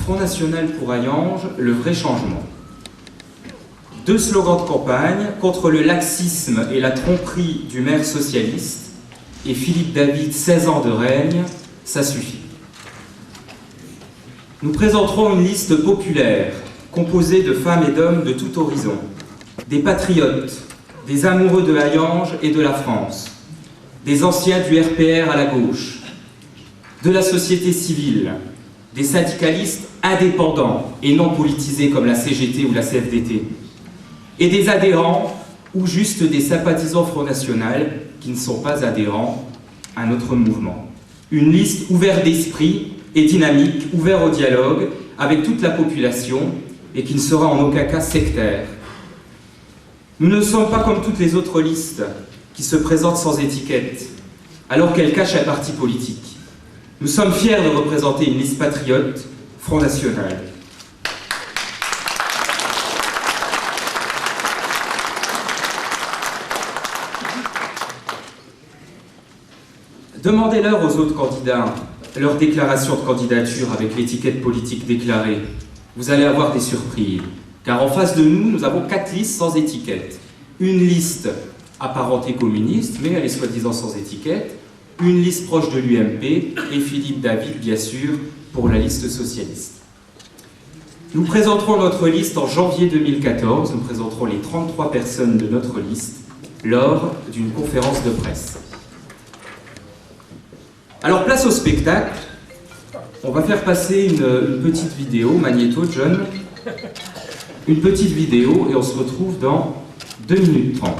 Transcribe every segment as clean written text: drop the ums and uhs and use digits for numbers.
Front National pour Hayange, le vrai changement. 2 slogans de campagne contre le laxisme et la tromperie du maire socialiste et Philippe David, 16 ans de règne, ça suffit. Nous présenterons une liste populaire composée de femmes et d'hommes de tout horizon, des patriotes, des amoureux de Hayange et de la France, des anciens du RPR à la gauche, de la société civile, des syndicalistes indépendants et non politisés comme la CGT ou la CFDT, et des adhérents ou juste des sympathisants Front National qui ne sont pas adhérents à notre mouvement. Une liste ouverte d'esprit et dynamique, ouverte au dialogue avec toute la population et qui ne sera en aucun cas sectaire. Nous ne sommes pas comme toutes les autres listes qui se présentent sans étiquette, alors qu'elles cachent un parti politique. Nous sommes fiers de représenter une liste patriote, Front National. Demandez-leur aux autres candidats leur déclaration de candidature avec l'étiquette politique déclarée. Vous allez avoir des surprises, car en face de nous, nous avons 4 listes sans étiquette. Une liste apparentée communiste, mais elle est soi-disant sans étiquette. Une liste proche de l'UMP et Philippe David, bien sûr, pour la liste socialiste. Nous présenterons notre liste en janvier 2014. Nous présenterons les 33 personnes de notre liste lors d'une conférence de presse. Alors, place au spectacle. On va faire passer une petite vidéo, Magnéto, John. Une petite vidéo et on se retrouve dans 2 minutes 30.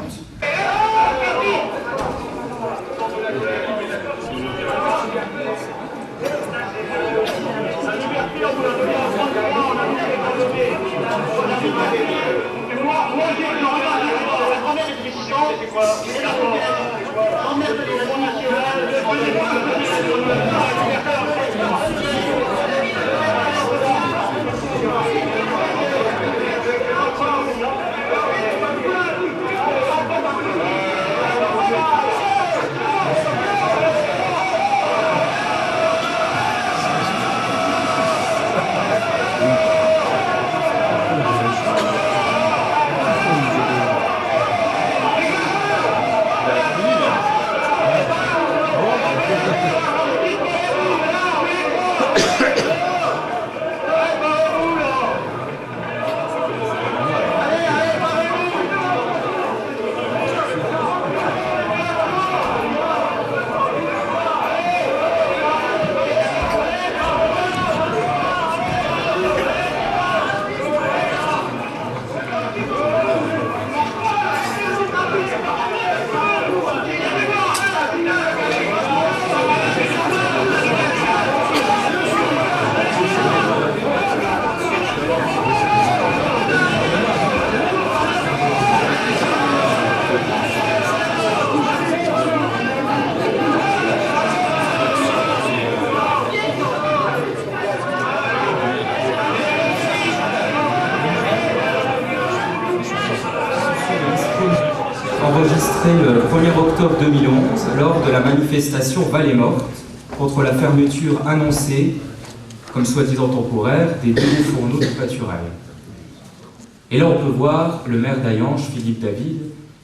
Enregistré le 1er octobre 2011 lors de la manifestation Vallée Morte contre la fermeture annoncée, comme soi-disant temporaire, des 2 fourneaux du pâturage. Et là on peut voir le maire d'Hayange, Philippe David,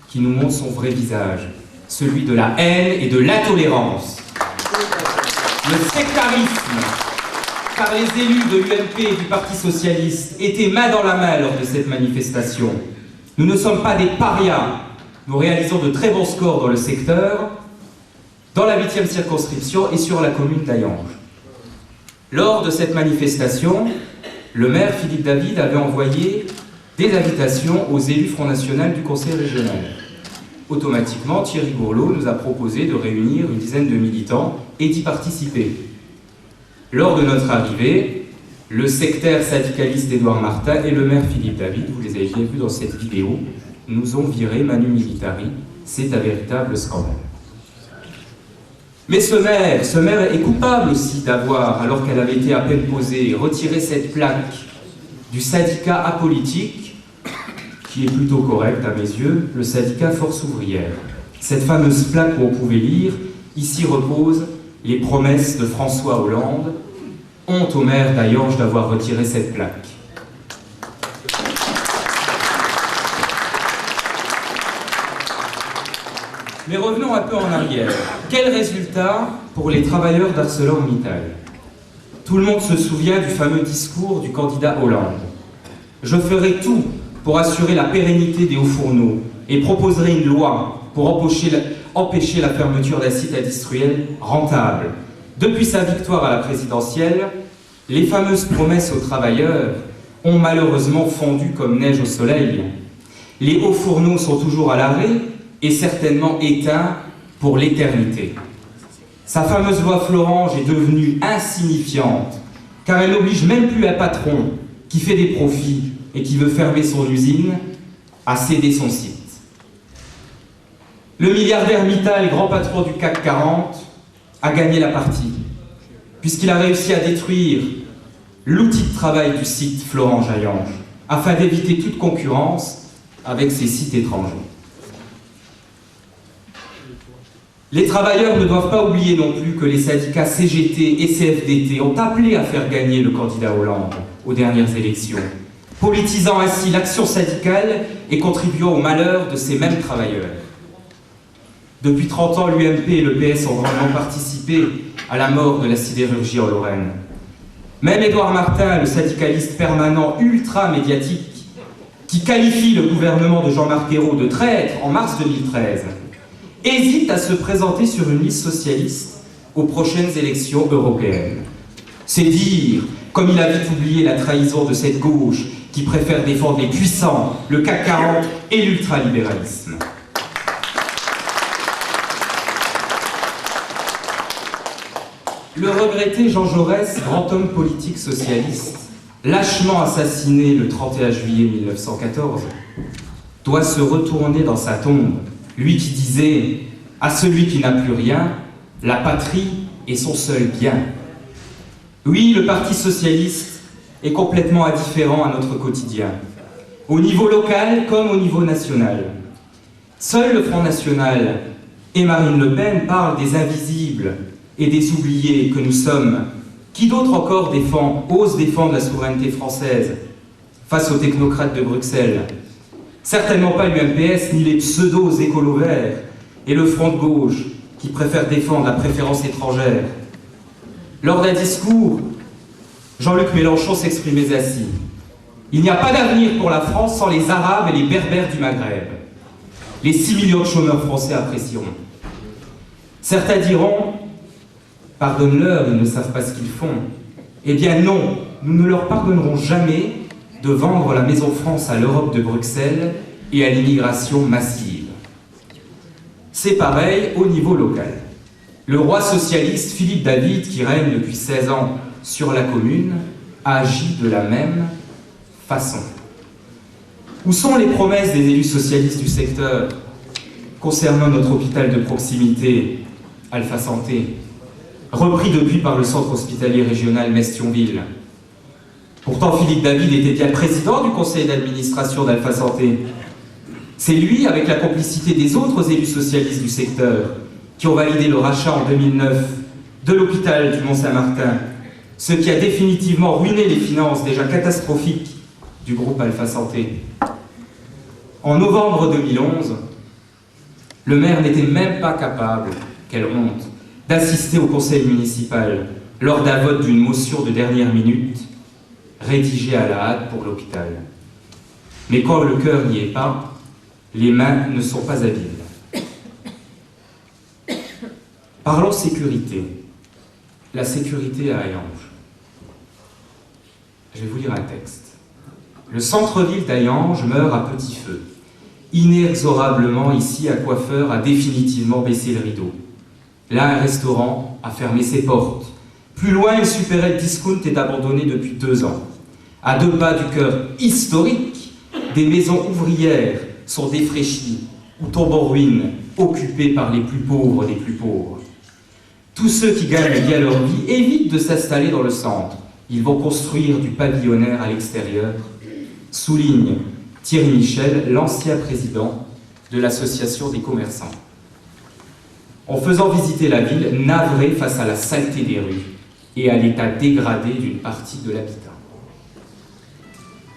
qui nous montre son vrai visage, celui de la haine et de l'intolérance. Le sectarisme par les élus de l'UMP et du Parti Socialiste était main dans la main lors de cette manifestation. Nous ne sommes pas des parias. Nous réalisons de très bons scores dans le secteur, dans la 8e circonscription et sur la commune d'Hayange. Lors de cette manifestation, le maire Philippe David avait envoyé des invitations aux élus Front National du Conseil régional. Automatiquement, Thierry Gourlot nous a proposé de réunir une dizaine de militants et d'y participer. Lors de notre arrivée, le sectaire syndicaliste Édouard Martin et le maire Philippe David, vous les avez bien vus dans cette vidéo, nous ont viré manu militari. C'est un véritable scandale. Mais ce maire est coupable aussi d'avoir, alors qu'elle avait été à peine posée, retiré cette plaque du syndicat apolitique, qui est plutôt correct à mes yeux, le syndicat Force ouvrière. Cette fameuse plaque où on pouvait lire « Ici reposent les promesses de François Hollande », Honte au maire d'Hayange d'avoir retiré cette plaque. Mais revenons un peu en arrière. Quel résultat pour les travailleurs d'ArcelorMittal? Tout le monde se souvient du fameux discours du candidat Hollande. Je ferai tout pour assurer la pérennité des hauts fourneaux et proposerai une loi pour empêcher la fermeture d'un site industriel rentable. Depuis sa victoire à la présidentielle, les fameuses promesses aux travailleurs ont malheureusement fondu comme neige au soleil. Les hauts fourneaux sont toujours à l'arrêt et certainement éteints pour l'éternité. Sa fameuse loi Florange est devenue insignifiante, car elle n'oblige même plus un patron qui fait des profits et qui veut fermer son usine à céder son site. Le milliardaire Mittal, grand patron du CAC 40, a gagné la partie, puisqu'il a réussi à détruire l'outil de travail du site Florange-Hayange, afin d'éviter toute concurrence avec ces sites étrangers. Les travailleurs ne doivent pas oublier non plus que les syndicats CGT et CFDT ont appelé à faire gagner le candidat Hollande aux dernières élections, politisant ainsi l'action syndicale et contribuant au malheur de ces mêmes travailleurs. Depuis 30 ans, l'UMP et le PS ont grandement participé à la mort de la sidérurgie en Lorraine. Même Édouard Martin, le syndicaliste permanent ultra-médiatique, qui qualifie le gouvernement de Jean-Marc Ayrault de traître en mars 2013, hésite à se présenter sur une liste socialiste aux prochaines élections européennes. C'est dire, comme il a vite oublié la trahison de cette gauche qui préfère défendre les puissants, le CAC 40 et l'ultralibéralisme. Le regretté Jean Jaurès, grand homme politique socialiste, lâchement assassiné le 31 juillet 1914, doit se retourner dans sa tombe. Lui qui disait à celui qui n'a plus rien, la patrie est son seul bien. Oui, le Parti socialiste est complètement indifférent à notre quotidien, au niveau local comme au niveau national. Seul le Front National et Marine Le Pen parlent des invisibles et des oubliés que nous sommes. Qui d'autre encore ose défendre la souveraineté française face aux technocrates de Bruxelles? Certainement pas l'UMPS, ni les pseudos écolos verts et le Front de gauche qui préfèrent défendre la préférence étrangère. Lors d'un discours, Jean-Luc Mélenchon s'exprimait ainsi: il n'y a pas d'avenir pour la France sans les Arabes et les Berbères du Maghreb. Les 6 millions de chômeurs français apprécieront. Certains diront: pardonne-leur, ils ne savent pas ce qu'ils font. Eh bien non, nous ne leur pardonnerons jamais de vendre la Maison France à l'Europe de Bruxelles et à l'immigration massive. C'est pareil au niveau local. Le roi socialiste Philippe David, qui règne depuis 16 ans sur la commune, agit de la même façon. Où sont les promesses des élus socialistes du secteur concernant notre hôpital de proximité, Alpha Santé, repris depuis par le centre hospitalier régional Metz-Thionville? Pourtant, Philippe David était bien président du conseil d'administration d'Alpha Santé. C'est lui, avec la complicité des autres élus socialistes du secteur, qui ont validé le rachat en 2009 de l'hôpital du Mont-Saint-Martin, ce qui a définitivement ruiné les finances déjà catastrophiques du groupe Alpha Santé. En novembre 2011, le maire n'était même pas capable, quelle honte, d'assister au conseil municipal lors d'un vote d'une motion de dernière minute rédigée à la hâte pour l'hôpital. Mais quand le cœur n'y est pas, les mains ne sont pas habiles. Parlons sécurité. La sécurité à Hayange. Je vais vous lire un texte. Le centre-ville d'Hayange meurt à petit feu. Inexorablement, ici, un coiffeur a définitivement baissé le rideau. Là, un restaurant a fermé ses portes. Plus loin, une supérette discount est abandonnée depuis 2 ans. À 2 pas du cœur historique, des maisons ouvrières sont défraîchies ou tombent en ruine, occupées par les plus pauvres des plus pauvres. Tous ceux qui gagnent bien leur vie évitent de s'installer dans le centre. Ils vont construire du pavillonnaire à l'extérieur, souligne Thierry Michel, l'ancien président de l'association des commerçants. En faisant visiter la ville, navré face à la saleté des rues et à l'état dégradé d'une partie de l'habitat.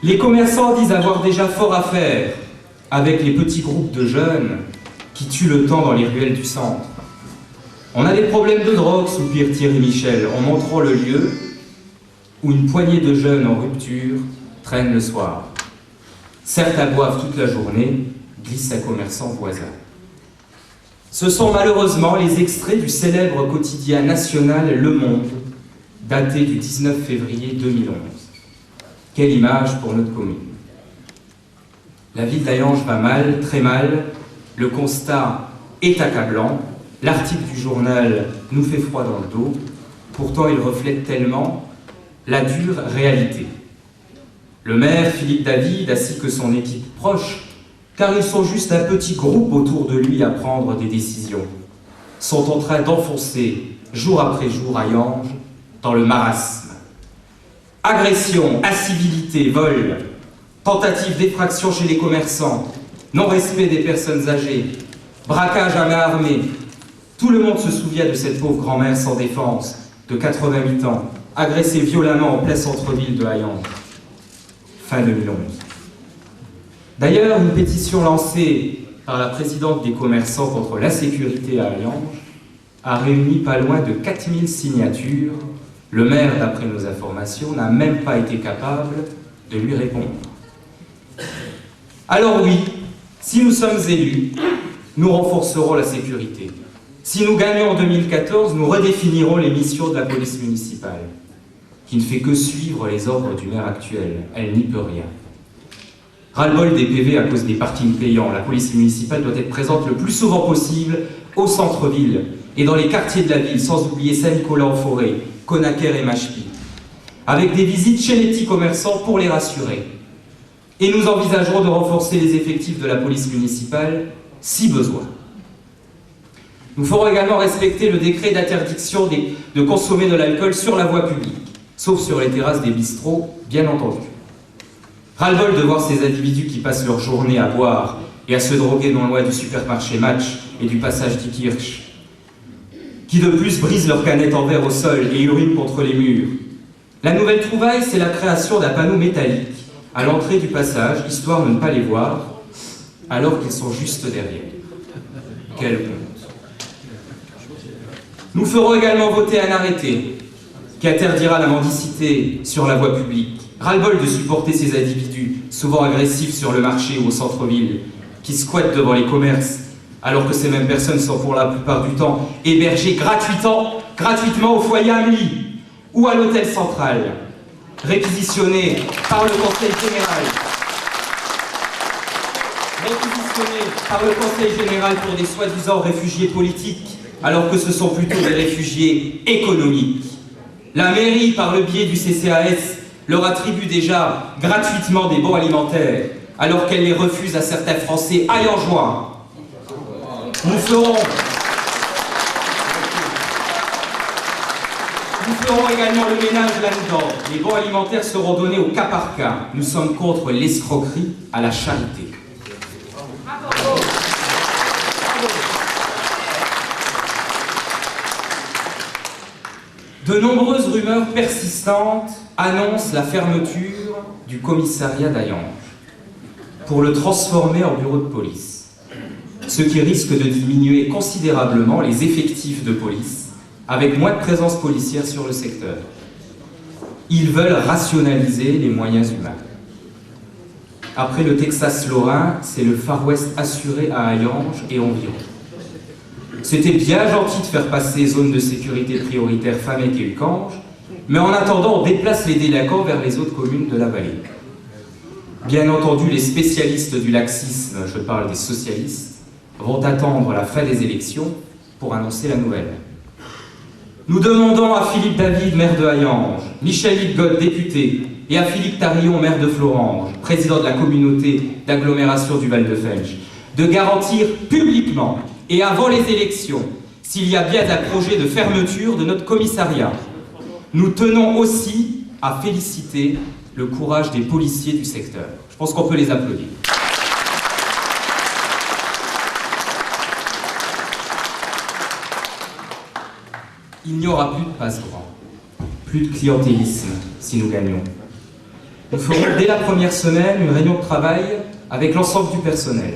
Les commerçants disent avoir déjà fort à faire avec les petits groupes de jeunes qui tuent le temps dans les ruelles du centre. On a des problèmes de drogue, soupire Thierry Michel, en montrant le lieu où une poignée de jeunes en rupture traînent le soir. Certains boivent toute la journée, glisse un commerçant voisin. Ce sont malheureusement les extraits du célèbre quotidien national Le Monde, daté du 19 février 2011. Quelle image pour notre commune. La ville d'Hayange va mal, très mal, le constat est accablant, l'article du journal nous fait froid dans le dos, pourtant il reflète tellement la dure réalité. Le maire Philippe David ainsi que son équipe proche, car ils sont juste un petit groupe autour de lui à prendre des décisions, sont en train d'enfoncer jour après jour Hayange dans le marasme. Agression, incivilité, vol, tentative d'effraction chez les commerçants, non-respect des personnes âgées, braquage à main armée. Tout le monde se souvient de cette pauvre grand-mère sans défense, de 88 ans, agressée violemment en plein centre-ville de Hayange. Fin 2011. D'ailleurs, une pétition lancée par la présidente des commerçants contre l'insécurité à Hayange a réuni pas loin de 4000 signatures. Le maire, d'après nos informations, n'a même pas été capable de lui répondre. Alors oui, si nous sommes élus, nous renforcerons la sécurité. Si nous gagnons en 2014, nous redéfinirons les missions de la police municipale, qui ne fait que suivre les ordres du maire actuel. Elle n'y peut rien. Ras-le-bol des PV à cause des parkings payants. La police municipale doit être présente le plus souvent possible au centre-ville et dans les quartiers de la ville, sans oublier Saint-Nicolas-en-Forêt, Conaquer et Machepy, avec des visites chez les petits commerçants pour les rassurer. Et nous envisagerons de renforcer les effectifs de la police municipale si besoin. Nous ferons également respecter le décret d'interdiction de consommer de l'alcool sur la voie publique, sauf sur les terrasses des bistrots, bien entendu. Ras-le-bol de voir ces individus qui passent leur journée à boire et à se droguer non loin du supermarché Match et du passage d'Ikirch, qui de plus brisent leurs canettes en verre au sol et urinent contre les murs. La nouvelle trouvaille, c'est la création d'un panneau métallique à l'entrée du passage, histoire de ne pas les voir, alors qu'ils sont juste derrière. Quelle honte. Nous ferons également voter un arrêté qui interdira la mendicité sur la voie publique. Ras-le-bol de supporter ces individus, souvent agressifs sur le marché ou au centre-ville, qui squattent devant les commerces, alors que ces mêmes personnes sont pour la plupart du temps hébergées gratuitement au foyer Amélie ou à l'hôtel central, réquisitionnées par le Conseil général. Pour des soi-disant réfugiés politiques, alors que ce sont plutôt des réfugiés économiques. La mairie, par le biais du CCAS, leur attribue déjà gratuitement des bons alimentaires, alors qu'elle les refuse à certains Français hayangeois. Nous ferons également le ménage là-dedans. Les bons alimentaires seront donnés au cas par cas. Nous sommes contre l'escroquerie à la charité. De nombreuses rumeurs persistantes annoncent la fermeture du commissariat d'Hayange pour le transformer en bureau de police, ce qui risque de diminuer considérablement les effectifs de police avec moins de présence policière sur le secteur. Ils veulent rationaliser les moyens humains. Après le Texas lorrain, c'est le Far West assuré à Hayange et environ. C'était bien gentil de faire passer zone de sécurité prioritaire Famec et Ucange, mais en attendant, on déplace les délinquants vers les autres communes de la vallée. Bien entendu, les spécialistes du laxisme, je parle des socialistes, vont attendre la fin des élections pour annoncer la nouvelle. Nous demandons à Philippe David, maire de Hayange, Michel Lidgott, député, et à Philippe Tarillon, maire de Florange, président de la communauté d'agglomération du Val-de-Fensch, de garantir publiquement et avant les élections s'il y a bien un projet de fermeture de notre commissariat. Nous tenons aussi à féliciter le courage des policiers du secteur. Je pense qu'on peut les applaudir. Il n'y aura plus de passe-droit. plus de clientélisme si nous gagnons. Nous ferons dès la première semaine une réunion de travail avec l'ensemble du personnel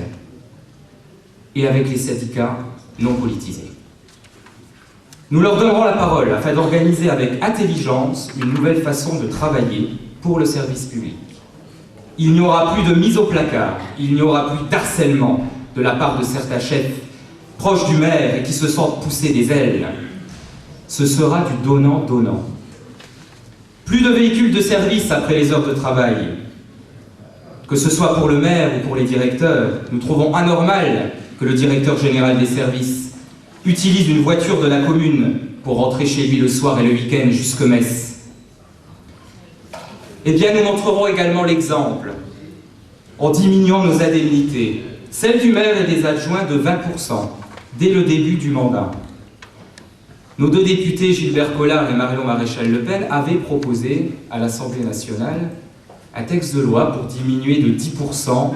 et avec les syndicats non politisés. Nous leur donnerons la parole afin d'organiser avec intelligence une nouvelle façon de travailler pour le service public. Il n'y aura plus de mise au placard, il n'y aura plus d'harcèlement de la part de certains chefs proches du maire et qui se sentent pousser des ailes. Ce sera du donnant-donnant. Plus de véhicules de service après les heures de travail. Que ce soit pour le maire ou pour les directeurs, nous trouvons anormal que le directeur général des services utilise une voiture de la commune pour rentrer chez lui le soir et le week-end jusque Metz. Eh bien, nous montrerons également l'exemple en diminuant nos indemnités, celles du maire et des adjoints de 20% dès le début du mandat. Nos deux députés, Gilbert Collard et Marion Maréchal-Le Pen, avaient proposé à l'Assemblée nationale un texte de loi pour diminuer de 10%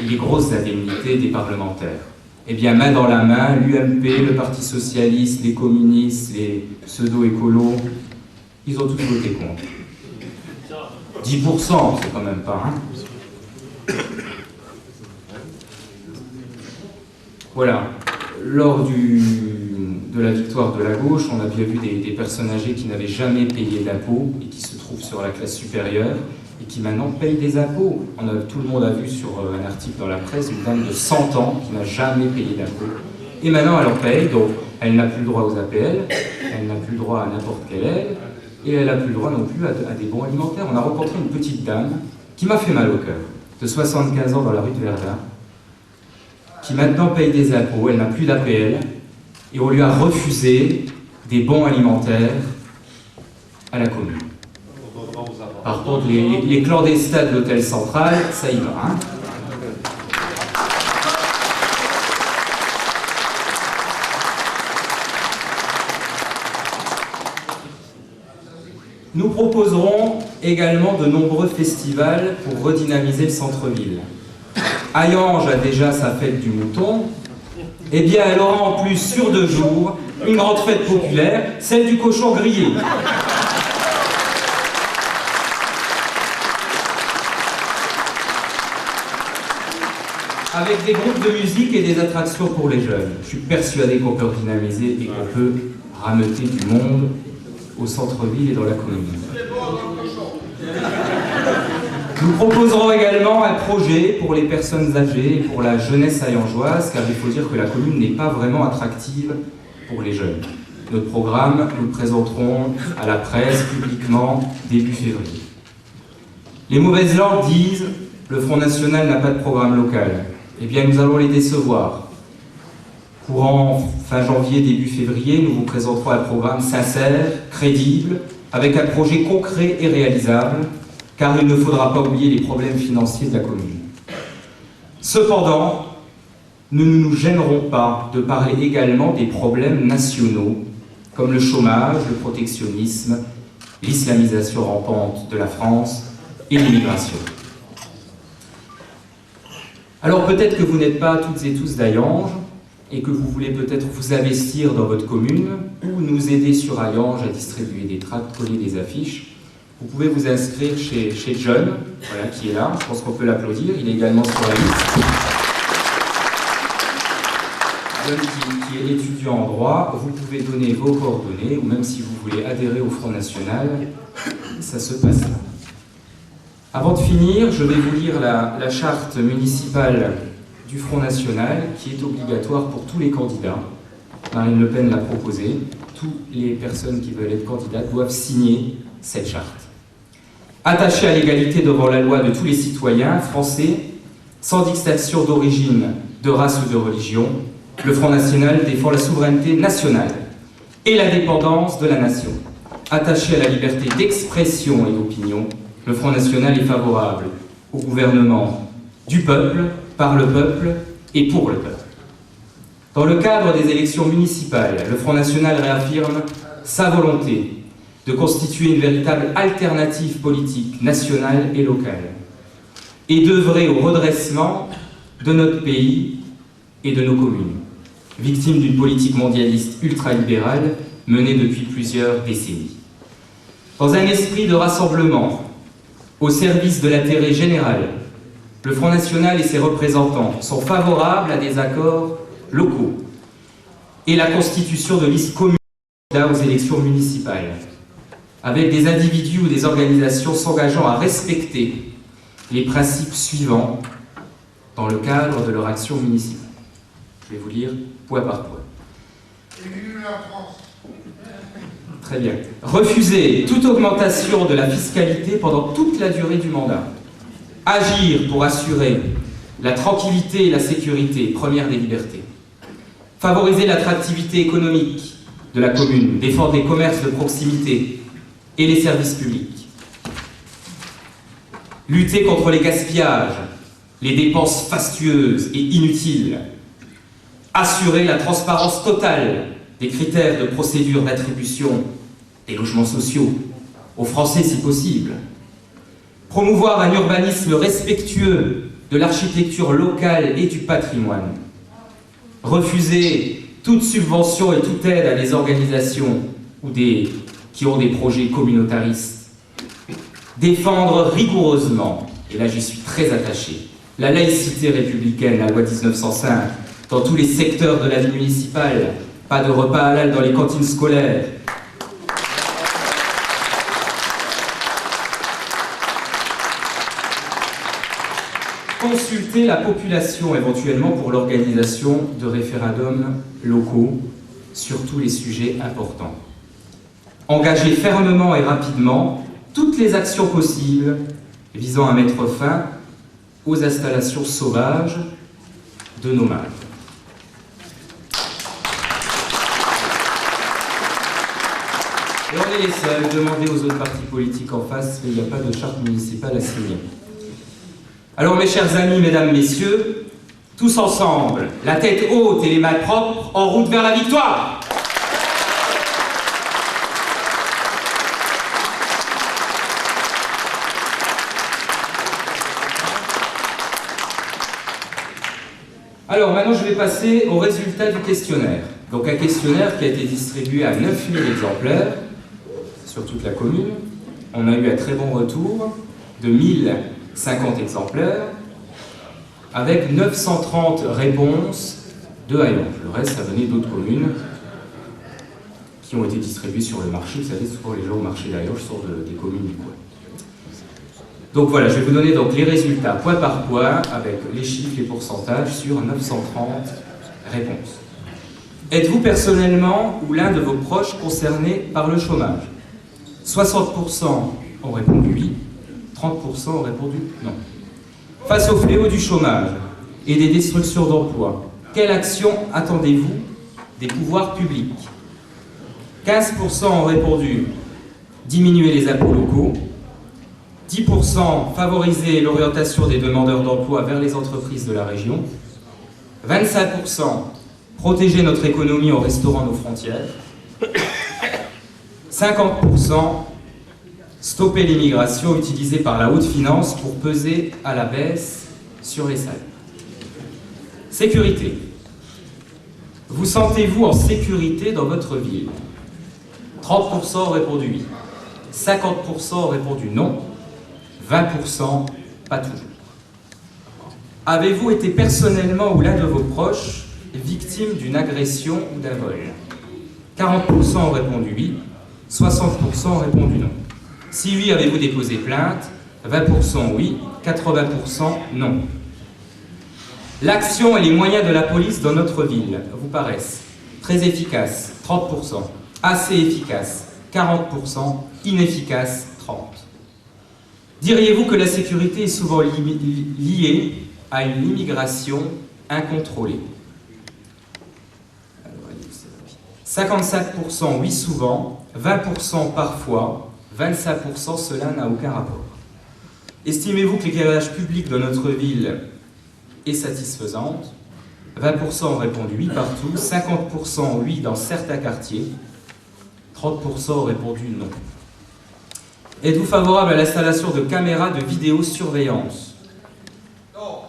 les grosses indemnités des parlementaires. Eh bien, main dans la main, l'UMP, le Parti Socialiste, les communistes, les pseudo-écolos, ils ont tous voté contre. 10%, c'est quand même pas, hein. Voilà. Lors de la victoire de la gauche, on a bien vu des personnes âgées qui n'avaient jamais payé d'impôts et qui se trouvent sur la classe supérieure et qui maintenant payent des impôts. Tout le monde a vu sur un article dans la presse une dame de 100 ans qui n'a jamais payé d'impôts. Et maintenant elle en paye, donc elle n'a plus le droit aux APL, elle n'a plus le droit à n'importe quelle aide, et elle n'a plus le droit non plus à des bons alimentaires. On a rencontré une petite dame qui m'a fait mal au cœur, de 75 ans dans la rue de Verdun, qui maintenant paye des impôts, elle n'a plus d'APL, et on lui a refusé des bons alimentaires à la commune. Par contre, les clandestins de l'hôtel central, ça y va, hein. Nous proposerons également de nombreux festivals pour redynamiser le centre-ville. Hayange a déjà sa fête du mouton, eh bien elle aura en plus sur 2 jours une grande fête populaire, celle du cochon grillé. Avec des groupes de musique et des attractions pour les jeunes. Je suis persuadé qu'on peut redynamiser et qu'on peut rameuter du monde au centre-ville et dans la commune. Nous proposerons également un projet pour les personnes âgées et pour la jeunesse hayangeoise, car il faut dire que la commune n'est pas vraiment attractive pour les jeunes. Notre programme, nous le présenterons à la presse publiquement début février. Les mauvaises langues disent « le Front National n'a pas de programme local ». Eh bien, nous allons les décevoir. Courant fin janvier, début février, nous vous présenterons un programme sincère, crédible, avec un projet concret et réalisable, car il ne faudra pas oublier les problèmes financiers de la commune. Cependant, nous ne nous gênerons pas de parler également des problèmes nationaux, comme le chômage, le protectionnisme, l'islamisation rampante de la France et l'immigration. Alors peut-être que vous n'êtes pas toutes et tous d'Hayange, et que vous voulez peut-être vous investir dans votre commune, ou nous aider sur Hayange à distribuer des tracts, coller des affiches. Vous pouvez vous inscrire chez John, voilà, qui est là, je pense qu'on peut l'applaudir, il est également sur la liste. John qui est étudiant en droit, vous pouvez donner vos coordonnées, ou même si vous voulez adhérer au Front National, ça se passe là. Avant de finir, je vais vous lire la charte municipale du Front National, qui est obligatoire pour tous les candidats. Marine Le Pen l'a proposé. Toutes les personnes qui veulent être candidates doivent signer cette charte. Attaché à l'égalité devant la loi de tous les citoyens français, sans distinction d'origine, de race ou de religion, le Front National défend la souveraineté nationale et l'indépendance de la nation. Attaché à la liberté d'expression et d'opinion, le Front National est favorable au gouvernement du peuple, par le peuple et pour le peuple. Dans le cadre des élections municipales, le Front National réaffirme sa volonté de constituer une véritable alternative politique nationale et locale et d'œuvrer au redressement de notre pays et de nos communes, victimes d'une politique mondialiste ultralibérale menée depuis plusieurs décennies. Dans un esprit de rassemblement, au service de l'intérêt général, le Front National et ses représentants sont favorables à des accords locaux et la constitution de listes communes aux élections municipales, avec des individus ou des organisations s'engageant à respecter les principes suivants dans le cadre de leur action municipale. Je vais vous lire point par point. Très bien. Refuser toute augmentation de la fiscalité pendant toute la durée du mandat. Agir pour assurer la tranquillité et la sécurité, première des libertés. Favoriser l'attractivité économique de la commune, défendre les commerces de proximité et les services publics. Lutter contre les gaspillages, les dépenses fastueuses et inutiles. Assurer la transparence totale des critères de procédure d'attribution des logements sociaux, aux Français si possible. Promouvoir un urbanisme respectueux de l'architecture locale et du patrimoine. Refuser toute subvention et toute aide à des organisations qui ont des projets communautaristes. Défendre rigoureusement, et là j'y suis très attaché, la laïcité républicaine, la loi 1905, dans tous les secteurs de la vie municipale, pas de repas halal dans les cantines scolaires. Consulter la population éventuellement pour l'organisation de référendums locaux sur tous les sujets importants. Engager fermement et rapidement toutes les actions possibles visant à mettre fin aux installations sauvages de nomades. Et on est les seuls, demandez aux autres partis politiques en face, mais il n'y a pas de charte municipale à signer. Alors mes chers amis, mesdames, messieurs, tous ensemble, la tête haute et les mains propres, en route vers la victoire! Alors maintenant je vais passer au résultat du questionnaire. Donc un questionnaire qui a été distribué à 9000 exemplaires sur toute la commune. On a eu un très bon retour de 1050 exemplaires avec 930 réponses de Hayange. Le reste, ça venait d'autres communes qui ont été distribuées sur le marché. Vous savez, souvent les gens au marché d'Hayange sont des communes du coin. Donc voilà, je vais vous donner donc les résultats point par point avec les chiffres, les pourcentages sur 930 réponses. Êtes-vous personnellement ou l'un de vos proches concerné par le chômage? 60% ont répondu oui, 30% ont répondu non. Face au fléau du chômage et des destructions d'emplois, quelle action attendez-vous des pouvoirs publics? 15% ont répondu diminuer les impôts locaux, 10% favoriser l'orientation des demandeurs d'emploi vers les entreprises de la région, 25% protéger notre économie en restaurant nos frontières, 50% stopper l'immigration utilisée par la haute finance pour peser à la baisse sur les salaires. Sécurité. Vous sentez-vous en sécurité dans votre ville? 30% ont répondu oui, 50% ont répondu non, 20% pas toujours. Avez-vous été personnellement ou l'un de vos proches victime d'une agression ou d'un vol? 40% ont répondu oui, 60% ont répondu non. Si oui, avez-vous déposé plainte? 20% oui, 80% non. L'action et les moyens de la police dans notre ville vous paraissent très efficaces, 30%, assez efficaces, 40%, inefficaces, 30%. Diriez-vous que la sécurité est souvent liée à une immigration incontrôlée? 55% oui souvent, 20% parfois, 25% cela n'a aucun rapport. Estimez-vous que l'éclairage public de notre ville est satisfaisante? 20% ont répondu oui partout, 50% oui dans certains quartiers, 30% ont répondu non. Êtes-vous favorable à l'installation de caméras de vidéosurveillance? Non.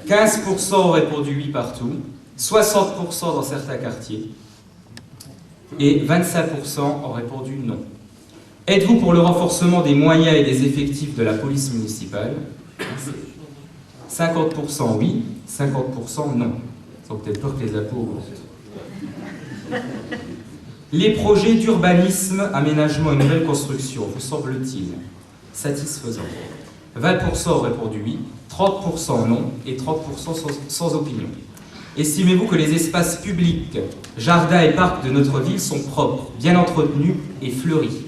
15% ont répondu oui partout, 60% dans certains quartiers, et 25% ont répondu non. Êtes-vous pour le renforcement des moyens et des effectifs de la police municipale? 50% oui, 50% non. Ils ont peut-être peur que les impôts augmentent. Les projets d'urbanisme, aménagement et nouvelle construction, vous semble-t-il satisfaisants? 20% ont répondu oui, 30% non et 30% sans opinion. Estimez-vous que les espaces publics, jardins et parcs de notre ville sont propres, bien entretenus et fleuris?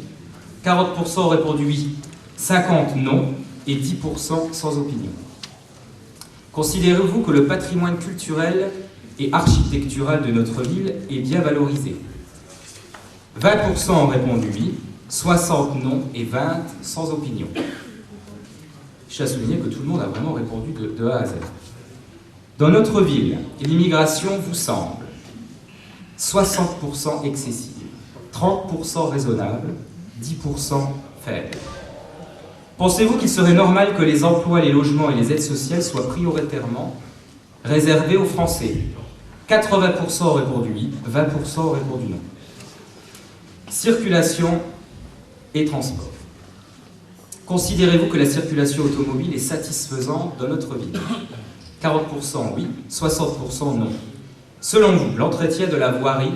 40% ont répondu oui, 50% non et 10% sans opinion. Considérez-vous que le patrimoine culturel et architectural de notre ville est bien valorisé? 20% ont répondu oui, 60% non et 20% sans opinion. Je tiens à souligner que tout le monde a vraiment répondu de A à Z. Dans notre ville, l'immigration vous semble 60% excessive, 30% raisonnable, 10% faible. Pensez-vous qu'il serait normal que les emplois, les logements et les aides sociales soient prioritairement réservés aux Français? 80% ont répondu oui, 20% ont répondu non. Circulation et transport. Considérez-vous que la circulation automobile est satisfaisante dans notre ville? 40% oui, 60% non. Selon vous, l'entretien de la voirie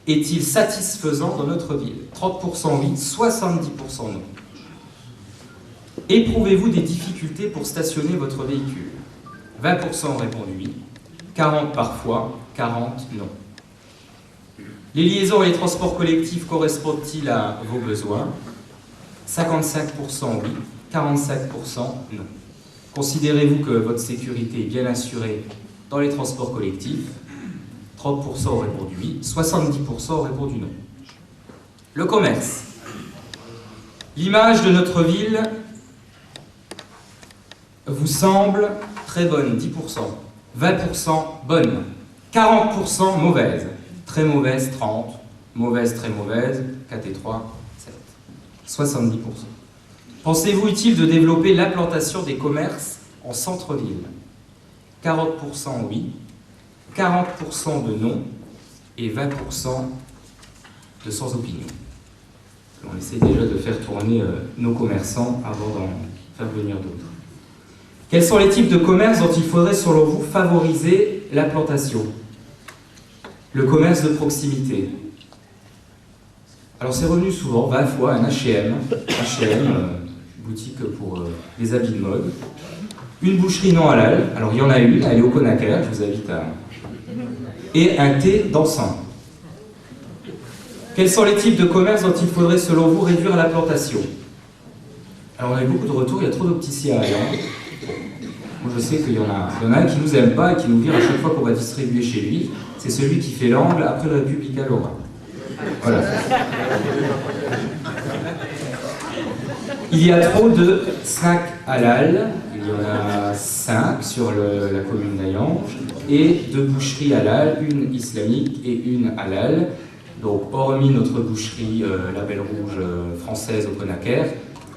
est-il satisfaisant dans notre ville? 30% oui, 70% non. Éprouvez-vous des difficultés pour stationner votre véhicule? 20% ont répondu oui, 40% parfois, 40% non. Les liaisons et les transports collectifs correspondent-ils à vos besoins? 55% oui, 45% non. Considérez-vous que votre sécurité est bien assurée dans les transports collectifs? 30% ont répondu oui, 70% ont répondu non. Le commerce. L'image de notre ville vous semble très bonne, 10%. 20% bonne. 40% mauvaise. Très mauvaise, 30%. Mauvaise, très mauvaise, 4 et 3, 7. 70%. Pensez-vous utile de développer l'implantation des commerces en centre-ville? 40% oui, 40% de non et 20% de sans opinion. On essaie déjà de faire tourner nos commerçants avant d'en faire venir d'autres. Quels sont les types de commerces dont il faudrait, selon vous, favoriser l'implantation? Le commerce de proximité. Alors c'est revenu souvent, 20 fois, un H&M, boutique pour des habits de mode. Une boucherie non halal, alors il y en a une, elle est au Conacher, je vous invite à... Et un thé dansant. Quels sont les types de commerces dont il faudrait, selon vous, réduire l'implantation? Alors on a eu beaucoup de retours, il y a trop d'opticiens à Lyon. Moi je sais qu'il y en a un qui nous aime pas et qui nous vire à chaque fois qu'on va distribuer chez lui. C'est celui qui fait l'angle après le Républicain Lorrain. Voilà. Il y a trop de snacks halal, il y en a 5 sur la commune d'Ayange, et 2 boucheries halal, une islamique et une halal. Donc hormis notre boucherie Label Rouge française au Conacher,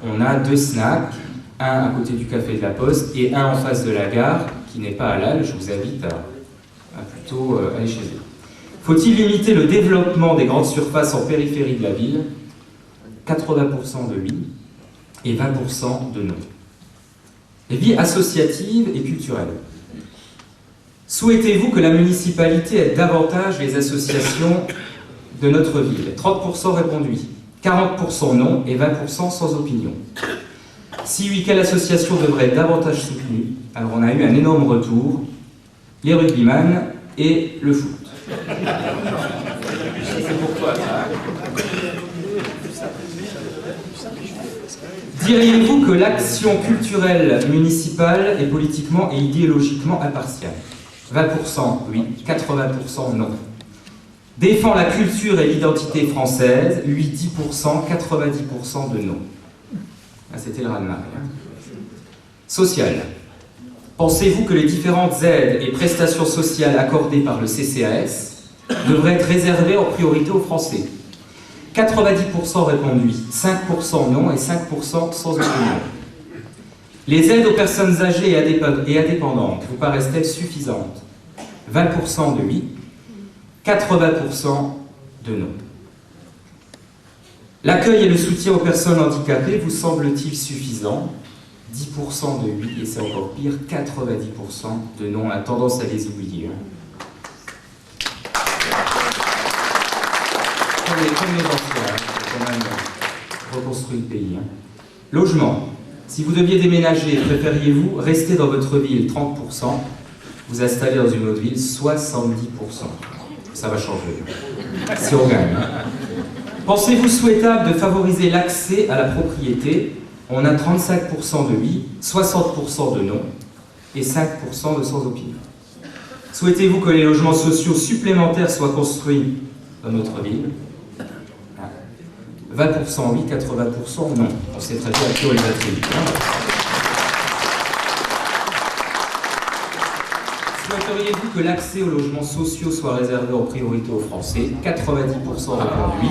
on a 2 snacks, un à côté du café de la Poste et un en face de la gare qui n'est pas halal. Je vous invite à plutôt aller chez eux. Faut-il limiter le développement des grandes surfaces en périphérie de la ville? 80% de oui et 20% de non. Et vie associative et culturelle. Souhaitez-vous que la municipalité aide davantage les associations de notre ville? 30% répondu oui, 40% non et 20% sans opinion. Si oui, quelle association devrait être davantage soutenue? Alors on a eu un énorme retour, les rugbyman et le foot. C'est pour toi ça. Diriez-vous que l'action culturelle municipale est politiquement et idéologiquement impartiale? 20% oui, 80% non. Défend la culture et l'identité française, oui 10%, 90% de non. Ah, c'était le raz-de-marée. Social. Pensez-vous que les différentes aides et prestations sociales accordées par le CCAS devraient être réservées en priorité aux Français? 90% répondent oui, 5% non et 5% sans opinion. Les aides aux personnes âgées et indépendantes vous paraissent-elles suffisantes? 20% de oui, 80% de non. L'accueil et le soutien aux personnes handicapées vous semble-t-il suffisant? 10% de oui, et c'est encore pire, 90% de non. On a tendance à les oublier. Comme nos anciens, quand même reconstruire le pays. Logement. Si vous deviez déménager, préfériez-vous rester dans votre ville 30%, vous installer dans une autre ville 70%? Ça va changer. Si on gagne. Pensez-vous souhaitable de favoriser l'accès à la propriété? On a 35% de oui, 60% de non et 5% de sans opinion. Souhaitez-vous que les logements sociaux supplémentaires soient construits dans notre ville? 20% oui, 80% non. On sait très bien qui on les attribue. Souhaiteriez-vous que l'accès aux logements sociaux soit réservé en priorité aux Français? 90% répondent oui.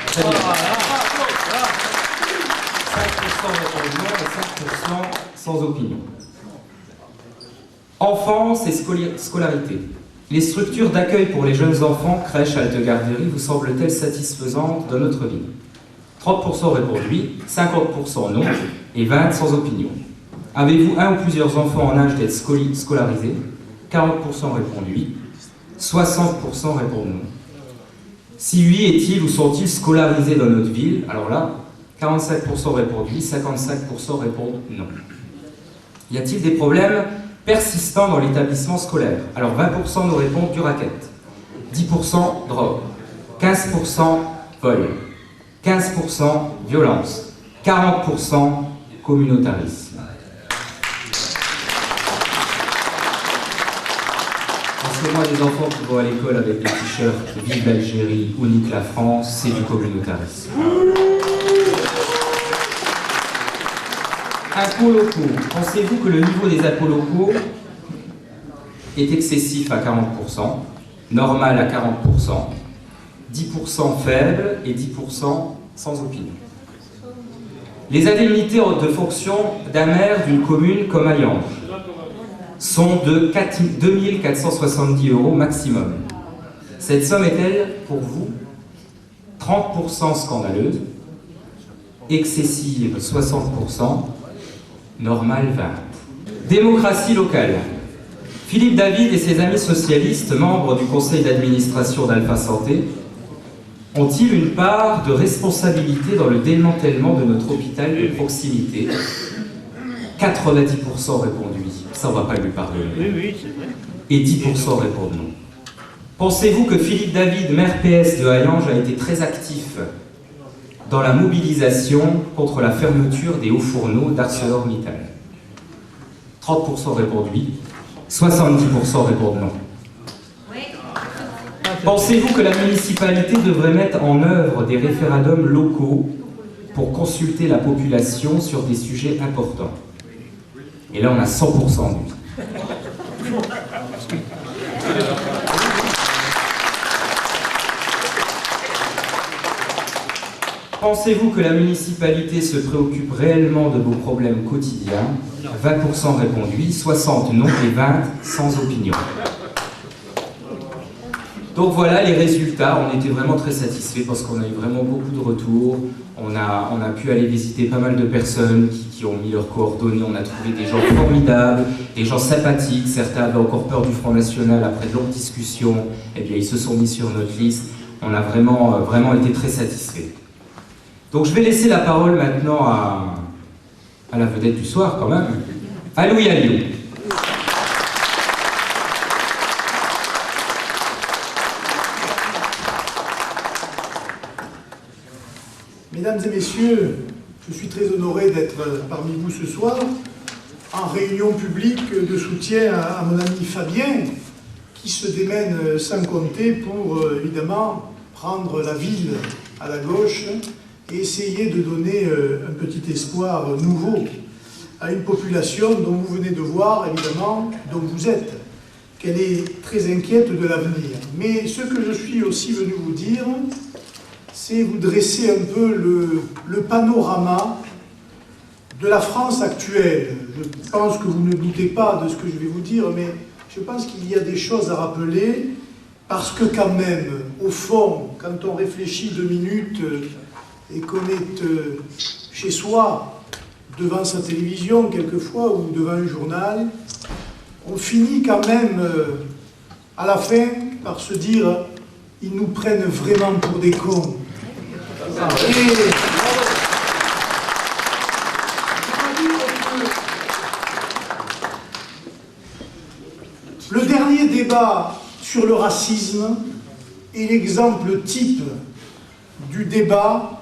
Très bien. 5% répondent non et 5% sans opinion. Enfance et scolarité. Les structures d'accueil pour les jeunes enfants, crèches, haltes-garderies, vous semblent-elles satisfaisantes dans notre ville? 30% répondent oui, 50% non et 20% sans opinion. Avez-vous un ou plusieurs enfants en âge d'être scolarisés? 40% répondent oui, 60% répondent non. Si oui, est-il ou sont-ils scolarisés dans notre ville? Alors là, 45% répondent oui, 55% répondent non. Y a-t-il des problèmes persistants dans l'établissement scolaire? Alors 20% nous répondent du racket, 10% drogue, 15% vol, 15% violence, 40% communautarisme. Moi, des enfants qui vont à l'école avec des t-shirts Vive l'Algérie ou Nique la France, c'est du communautarisme. Impôts locaux. Pensez-vous que le niveau des impôts locaux est excessif à 40%, normal à 40%, 10% faible et 10% sans opinion? Les indemnités de fonction d'un maire d'une commune comme Hayange sont de 2470 € maximum. Cette somme est-elle, pour vous, 30% scandaleuse, excessive 60%, normale 20%? Démocratie locale. Philippe David et ses amis socialistes, membres du conseil d'administration d'Alpha Santé, ont-ils une part de responsabilité dans le démantèlement de notre hôpital de proximité? 90% répondent oui, ça on ne va pas lui pardonner. Oui, c'est vrai. Et 10% répondent non. Pensez-vous que Philippe David, maire PS de Hayange, a été très actif dans la mobilisation contre la fermeture des hauts fourneaux d'ArcelorMittal? 30% répondent oui, 70% répondent non. Pensez-vous que la municipalité devrait mettre en œuvre des référendums locaux pour consulter la population sur des sujets importants? Et là, on a 100% oui. Pensez-vous que la municipalité se préoccupe réellement de vos problèmes quotidiens? 20% répondent oui, 60% non et 20% sans opinion. Donc voilà les résultats, on était vraiment très satisfaits parce qu'on a eu vraiment beaucoup de retours. On a pu aller visiter pas mal de personnes qui ont mis leurs coordonnées, on a trouvé des gens formidables, des gens sympathiques, certains avaient encore peur du Front National après de longues discussions, et bien ils se sont mis sur notre liste, on a vraiment été très satisfaits. Donc je vais laisser la parole maintenant à la vedette du soir quand même, à Louis Alliot. Mesdames et messieurs, je suis très honoré d'être parmi vous ce soir, en réunion publique de soutien à mon ami Fabien, qui se démène sans compter pour, évidemment, prendre la ville à la gauche et essayer de donner un petit espoir nouveau à une population dont vous venez de voir, évidemment, dont vous êtes, qu'elle est très inquiète de l'avenir. Mais ce que je suis aussi venu vous dire, c'est vous dresser un peu le panorama de la France actuelle. Je pense que vous ne doutez pas de ce que je vais vous dire, mais je pense qu'il y a des choses à rappeler, parce que quand même, au fond, quand on réfléchit 2 minutes, et qu'on est chez soi, devant sa télévision quelquefois, ou devant un journal, on finit quand même, à la fin, par se dire « ils nous prennent vraiment pour des cons ». Le dernier débat sur le racisme est l'exemple type du débat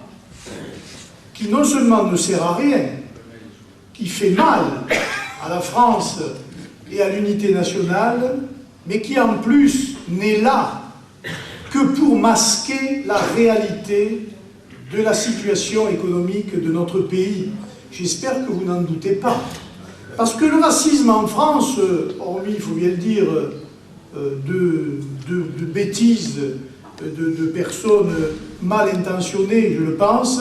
qui non seulement ne sert à rien, qui fait mal à la France et à l'unité nationale, mais qui en plus n'est là que pour masquer la réalité de la situation économique de notre pays. J'espère que vous n'en doutez pas. Parce que le racisme en France, hormis, il faut bien le dire, de bêtises, de personnes mal intentionnées, je le pense,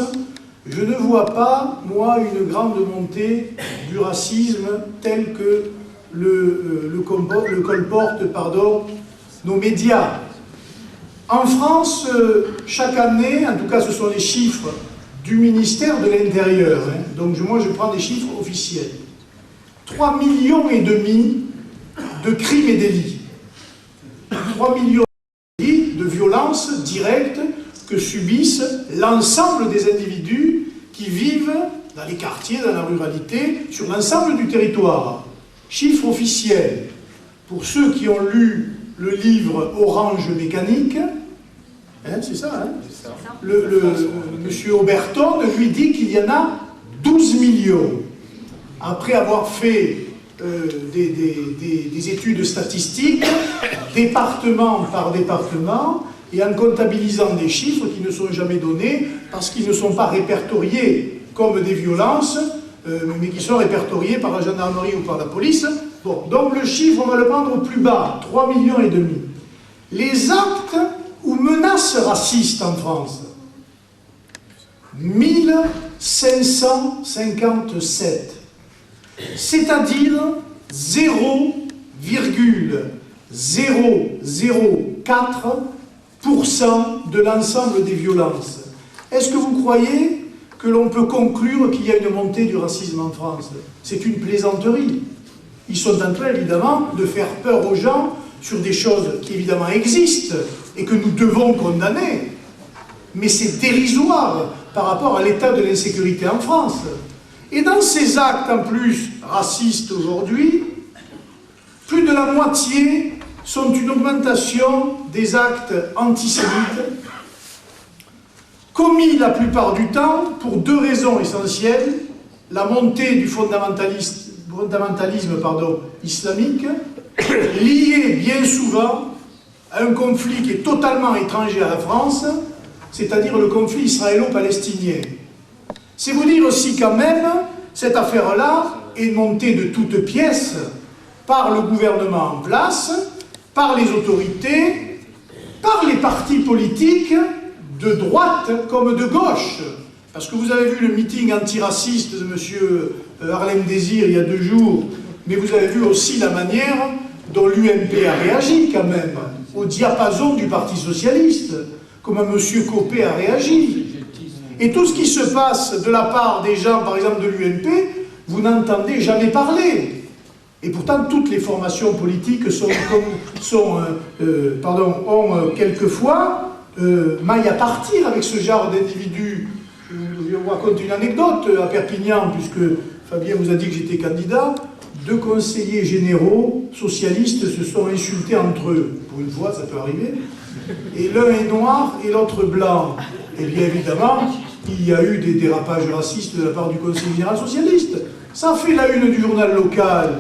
je ne vois pas, moi, une grande montée du racisme tel que le colportent nos médias. En France, chaque année, en tout cas ce sont les chiffres du ministère de l'Intérieur, hein, donc moi je prends des chiffres officiels, 3,5 millions de crimes et délits. 3 millions de délits de violences directes que subissent l'ensemble des individus qui vivent dans les quartiers, dans la ruralité, sur l'ensemble du territoire. Chiffre officiel. Pour ceux qui ont lu le livre Orange Mécanique, hein, c'est ça, hein, monsieur Oberton lui dit qu'il y en a 12 millions. Après avoir fait des études statistiques, département par département, et en comptabilisant des chiffres qui ne sont jamais donnés, parce qu'ils ne sont pas répertoriés comme des violences, mais qui sont répertoriés par la gendarmerie ou par la police. Bon, donc le chiffre, on va le prendre au plus bas, 3,5 millions. Les actes ou menaces racistes en France, 1557. C'est-à-dire 0,004% de l'ensemble des violences. Est-ce que vous croyez que l'on peut conclure qu'il y a une montée du racisme en France? C'est une plaisanterie. Ils sont en train, évidemment, de faire peur aux gens sur des choses qui, évidemment, existent et que nous devons condamner. Mais c'est dérisoire par rapport à l'état de l'insécurité en France. Et dans ces actes, en plus, racistes aujourd'hui, plus de la moitié sont une augmentation des actes antisémites, commis la plupart du temps pour deux raisons essentielles: la montée du fondamentalisme islamique, lié bien souvent à un conflit qui est totalement étranger à la France, c'est-à-dire le conflit israélo-palestinien. C'est vous dire aussi quand même, cette affaire-là est montée de toutes pièces par le gouvernement en place, par les autorités, par les partis politiques de droite comme de gauche. Parce que vous avez vu le meeting antiraciste de M. Harlem Désir il y a 2 jours, mais vous avez vu aussi la manière dont l'UMP a réagi quand même, au diapason du Parti Socialiste, comment M. Copé a réagi. Et tout ce qui se passe de la part des gens, par exemple de l'UMP, vous n'entendez jamais parler. Et pourtant, toutes les formations politiques ont quelquefois maille à partir avec ce genre d'individus. Je vous raconte une anecdote à Perpignan, puisque Fabien vous a dit que j'étais candidat. 2 conseillers généraux socialistes se sont insultés entre eux. Pour une fois, ça peut arriver. Et l'un est noir et l'autre blanc. Et bien évidemment, il y a eu des dérapages racistes de la part du Conseil général socialiste. Ça fait la une du journal local.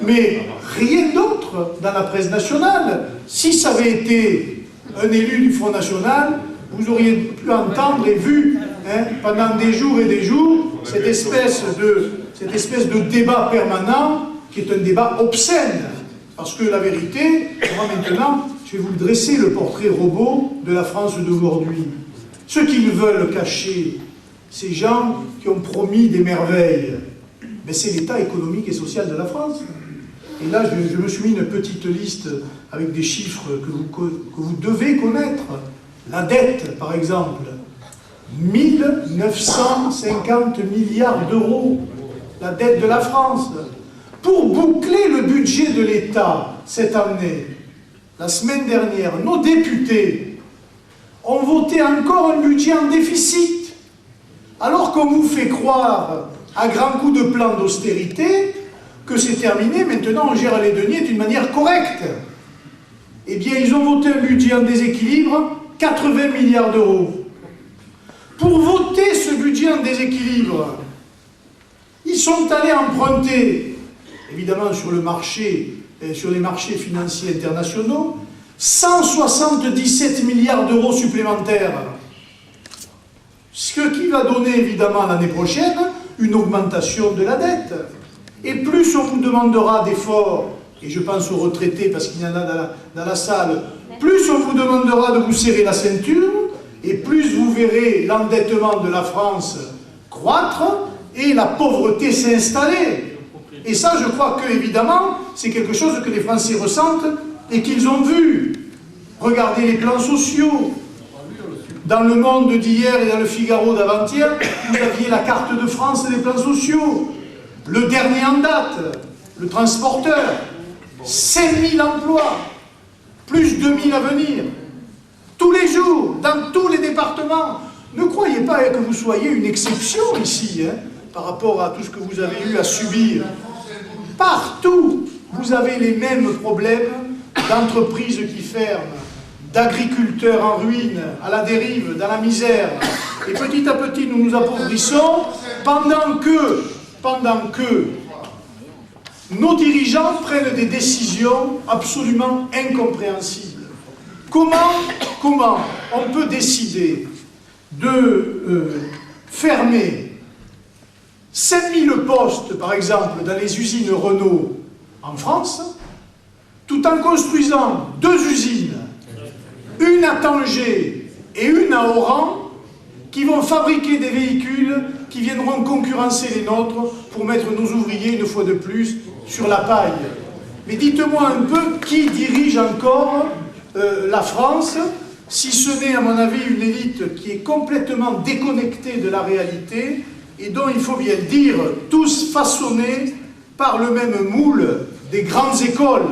Mais rien d'autre dans la presse nationale. Si ça avait été un élu du Front National, vous auriez pu entendre et vu pendant des jours et des jours cette espèce de débat permanent qui est un débat obscène. Parce que la vérité, moi maintenant, je vais vous le dresser, le portrait robot de la France d'aujourd'hui. Ce qu'ils veulent cacher, ces gens qui ont promis des merveilles, mais c'est l'état économique et social de la France. Et là, je me suis mis une petite liste avec des chiffres que vous devez connaître. La dette, par exemple, 1950 milliards d'euros, la dette de la France. Pour boucler le budget de l'État cette année, la semaine dernière, nos députés ont voté encore un budget en déficit. Alors qu'on vous fait croire, à grands coups de plan d'austérité, que c'est terminé, maintenant on gère les deniers d'une manière correcte. Eh bien, ils ont voté un budget en déséquilibre, 80 milliards d'euros. Pour voter ce budget en déséquilibre, ils sont allés emprunter, évidemment sur le marché, sur les marchés financiers internationaux, 177 milliards d'euros supplémentaires. Ce qui va donner évidemment l'année prochaine une augmentation de la dette. Et plus on vous demandera d'efforts, et je pense aux retraités parce qu'il y en a dans la salle, plus on vous demandera de vous serrer la ceinture, et plus vous verrez l'endettement de la France croître et la pauvreté s'installer. Et ça, je crois que, évidemment, c'est quelque chose que les Français ressentent et qu'ils ont vu. Regardez les plans sociaux. Dans Le Monde d'hier et dans Le Figaro d'avant-hier, vous aviez la carte de France des plans sociaux. Le dernier en date, le transporteur, 5000 emplois, plus 2000 à venir. Tous les jours, dans tous les départements. Ne croyez pas que vous soyez une exception ici, par rapport à tout ce que vous avez eu à subir. Partout, vous avez les mêmes problèmes d'entreprises qui ferment, d'agriculteurs en ruine, à la dérive, dans la misère. Et petit à petit, nous nous appauvrissons pendant que nos dirigeants prennent des décisions absolument incompréhensibles. Comment on peut décider de fermer 5000 postes, par exemple, dans les usines Renault en France, tout en construisant 2 usines, une à Tanger et une à Oran, qui vont fabriquer des véhicules qui viendront concurrencer les nôtres pour mettre nos ouvriers, une fois de plus, sur la paille. Mais dites-moi un peu qui dirige encore la France, si ce n'est, à mon avis, une élite qui est complètement déconnectée de la réalité et dont, il faut bien le dire, tous façonnés par le même moule des grandes écoles,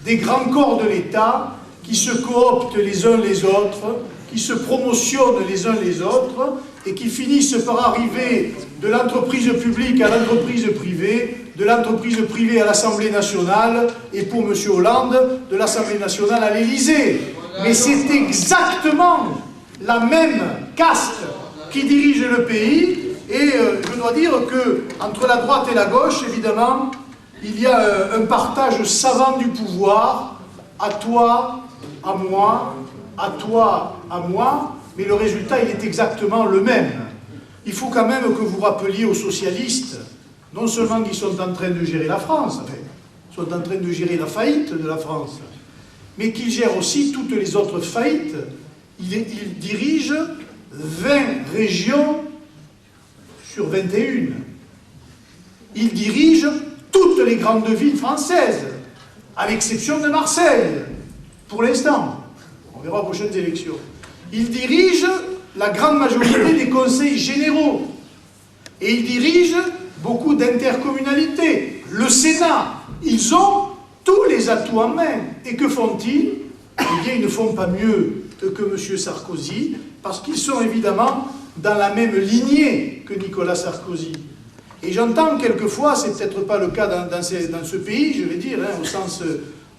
des grands corps de l'État qui se cooptent les uns les autres, qui se promotionnent les uns les autres et qui finissent par arriver de l'entreprise publique à l'entreprise privée, de l'entreprise privée à l'Assemblée nationale et pour M. Hollande, de l'Assemblée nationale à l'Élysée. Mais c'est exactement la même caste qui dirige le pays et je dois dire qu'entre la droite et la gauche, évidemment, il y a un partage savant du pouvoir, à toi, à moi, à toi, à moi, mais le résultat, il est exactement le même. Il faut quand même que vous rappeliez aux socialistes, non seulement qu'ils sont en train de gérer la France, ils sont en train de gérer la faillite de la France, mais qu'ils gèrent aussi toutes les autres faillites. Ils dirigent 20 régions sur 21. Ils dirigent toutes les grandes villes françaises, à l'exception de Marseille, pour l'instant. On verra aux prochaines élections. Ils dirigent la grande majorité des conseils généraux. Et ils dirigent beaucoup d'intercommunalités. Le Sénat, ils ont tous les atouts en main. Et que font-ils? Eh bien, ils ne font pas mieux que M. Sarkozy, parce qu'ils sont évidemment dans la même lignée que Nicolas Sarkozy. Et j'entends quelquefois, c'est peut-être pas le cas dans ce pays, je vais dire,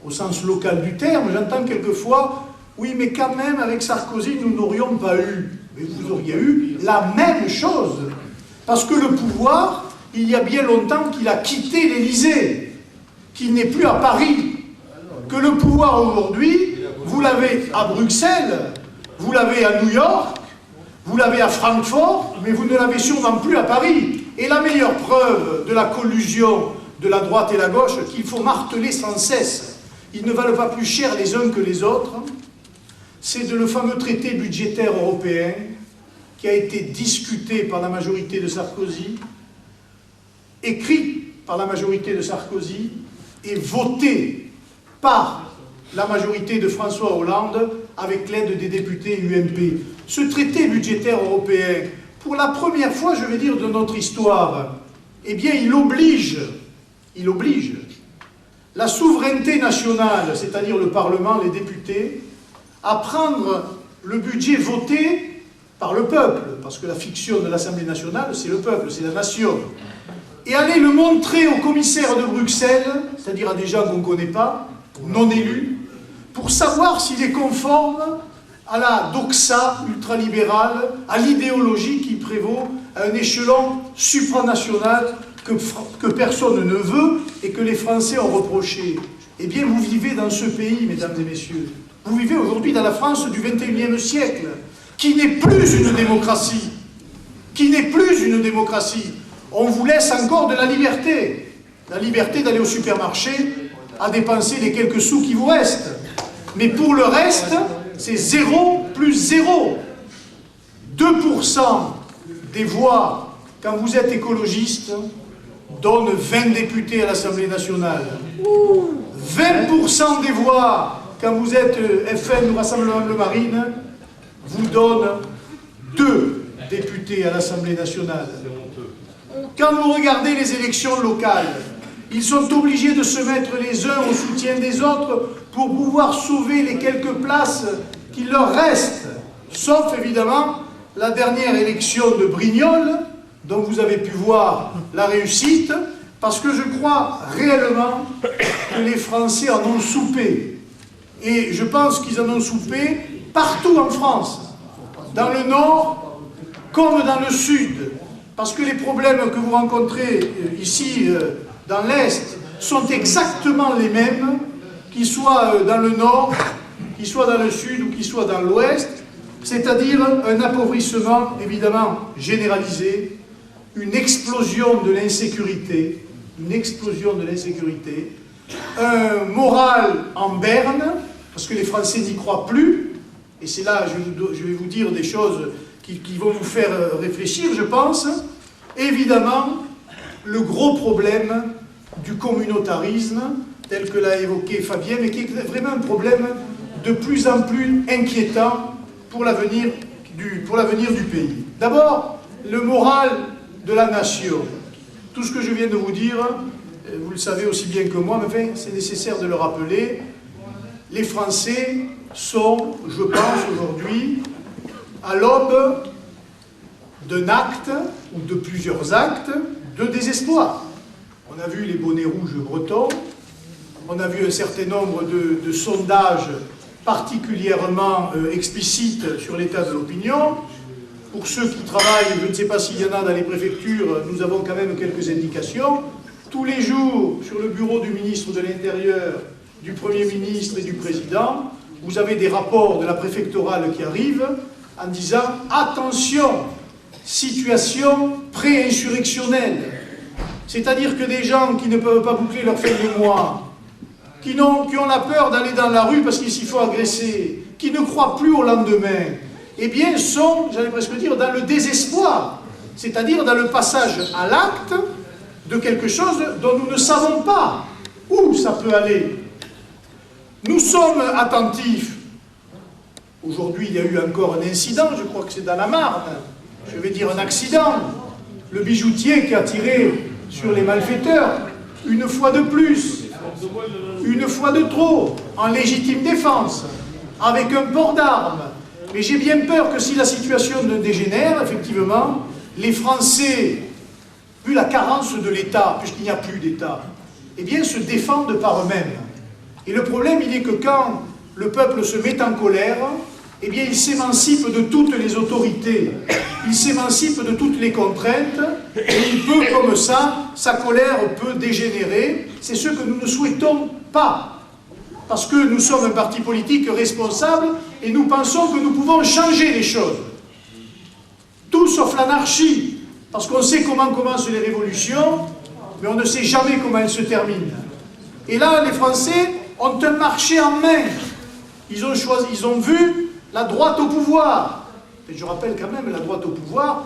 au sens local du terme, j'entends quelquefois, oui, mais quand même, avec Sarkozy, nous n'aurions pas eu. Mais vous auriez eu la même chose. Parce que le pouvoir, il y a bien longtemps qu'il a quitté l'Élysée, qu'il n'est plus à Paris. Que le pouvoir aujourd'hui, vous l'avez à Bruxelles, vous l'avez à New York, vous l'avez à Francfort, mais vous ne l'avez sûrement plus à Paris. Et la meilleure preuve de la collusion de la droite et la gauche, qu'il faut marteler sans cesse, ils ne valent pas plus cher les uns que les autres, c'est le fameux traité budgétaire européen qui a été discuté par la majorité de Sarkozy, écrit par la majorité de Sarkozy et voté par la majorité de François Hollande avec l'aide des députés UMP. ce traité budgétaire européen, pour la première fois, je vais dire, de notre histoire, eh bien, il oblige la souveraineté nationale, c'est-à-dire le Parlement, les députés, à prendre le budget voté par le peuple, parce que la fiction de l'Assemblée nationale, c'est le peuple, c'est la nation, et aller le montrer aux commissaires de Bruxelles, c'est-à-dire à des gens qu'on ne connaît pas, non élus, pour savoir s'il est conforme à la doxa ultralibérale, à l'idéologie qui prévaut à un échelon supranational que personne ne veut et que les Français ont reproché. Eh bien, vous vivez dans ce pays, mesdames et messieurs. Vous vivez aujourd'hui dans la France du XXIe siècle, qui n'est plus une démocratie. Qui n'est plus une démocratie. On vous laisse encore de la liberté. La liberté d'aller au supermarché à dépenser les quelques sous qui vous restent. Mais pour le reste, c'est 0 plus 0. 2% des voix, quand vous êtes écologiste, donnent 20 députés à l'Assemblée nationale. 20% des voix, quand vous êtes FN ou Rassemblement Bleu Marine, vous donnent 2 députés à l'Assemblée nationale. Quand vous regardez les élections locales, ils sont obligés de se mettre les uns au soutien des autres pour pouvoir sauver les quelques places qu'il leur reste. Sauf évidemment la dernière élection de Brignoles, dont vous avez pu voir la réussite, parce que je crois réellement que les Français en ont soupé. Et je pense qu'ils en ont soupé partout en France, dans le Nord comme dans le Sud, parce que les problèmes que vous rencontrez ici, dans l'Est, sont exactement les mêmes, qu'ils soient dans le Nord, qu'ils soient dans le Sud ou qu'ils soient dans l'Ouest, c'est-à-dire un appauvrissement évidemment généralisé, une explosion de l'insécurité, un moral en berne, parce que les Français n'y croient plus, et c'est là, je vais vous dire des choses qui vont vous faire réfléchir, je pense. Évidemment, le gros problème du communautarisme, tel que l'a évoqué Fabien, mais qui est vraiment un problème de plus en plus inquiétant pour l'avenir du pays. D'abord, le moral de la nation. Tout ce que je viens de vous dire, vous le savez aussi bien que moi, mais enfin, c'est nécessaire de le rappeler. Les Français sont, je pense aujourd'hui, à l'aube d'un acte, ou de plusieurs actes, de désespoir. On a vu les bonnets rouges bretons, on a vu un certain nombre de sondages particulièrement explicites sur l'état de l'opinion. Pour ceux qui travaillent, je ne sais pas s'il y en a dans les préfectures, nous avons quand même quelques indications. Tous les jours, sur le bureau du ministre de l'Intérieur, du Premier ministre et du Président, vous avez des rapports de la préfectorale qui arrivent en disant « Attention, situation pré-insurrectionnelle ». C'est-à-dire que des gens qui ne peuvent pas boucler leur fin de mois, qui ont la peur d'aller dans la rue parce qu'ils s'y font agresser, qui ne croient plus au lendemain, eh bien sont, j'allais presque dire, dans le désespoir, c'est-à-dire dans le passage à l'acte de quelque chose dont nous ne savons pas où ça peut aller. Nous sommes attentifs. Aujourd'hui, il y a eu encore un incident, je crois que c'est dans la Marne, je vais dire un accident. Le bijoutier qui a tiré sur les malfaiteurs, une fois de plus, une fois de trop, en légitime défense, avec un port d'armes. Mais j'ai bien peur que si la situation dégénère, effectivement, les Français, vu la carence de l'État, puisqu'il n'y a plus d'État, eh bien se défendent par eux-mêmes. Et le problème, il est que quand le peuple se met en colère, eh bien il s'émancipe de toutes les autorités, il s'émancipe de toutes les contraintes, et il peut, comme ça, sa colère peut dégénérer. C'est ce que nous ne souhaitons pas. Parce que nous sommes un parti politique responsable et nous pensons que nous pouvons changer les choses. Tout sauf l'anarchie. Parce qu'on sait comment commencent les révolutions, mais on ne sait jamais comment elles se terminent. Et là, les Français ont un marché en main. Ils ont vu la droite au pouvoir. Et je rappelle quand même la droite au pouvoir,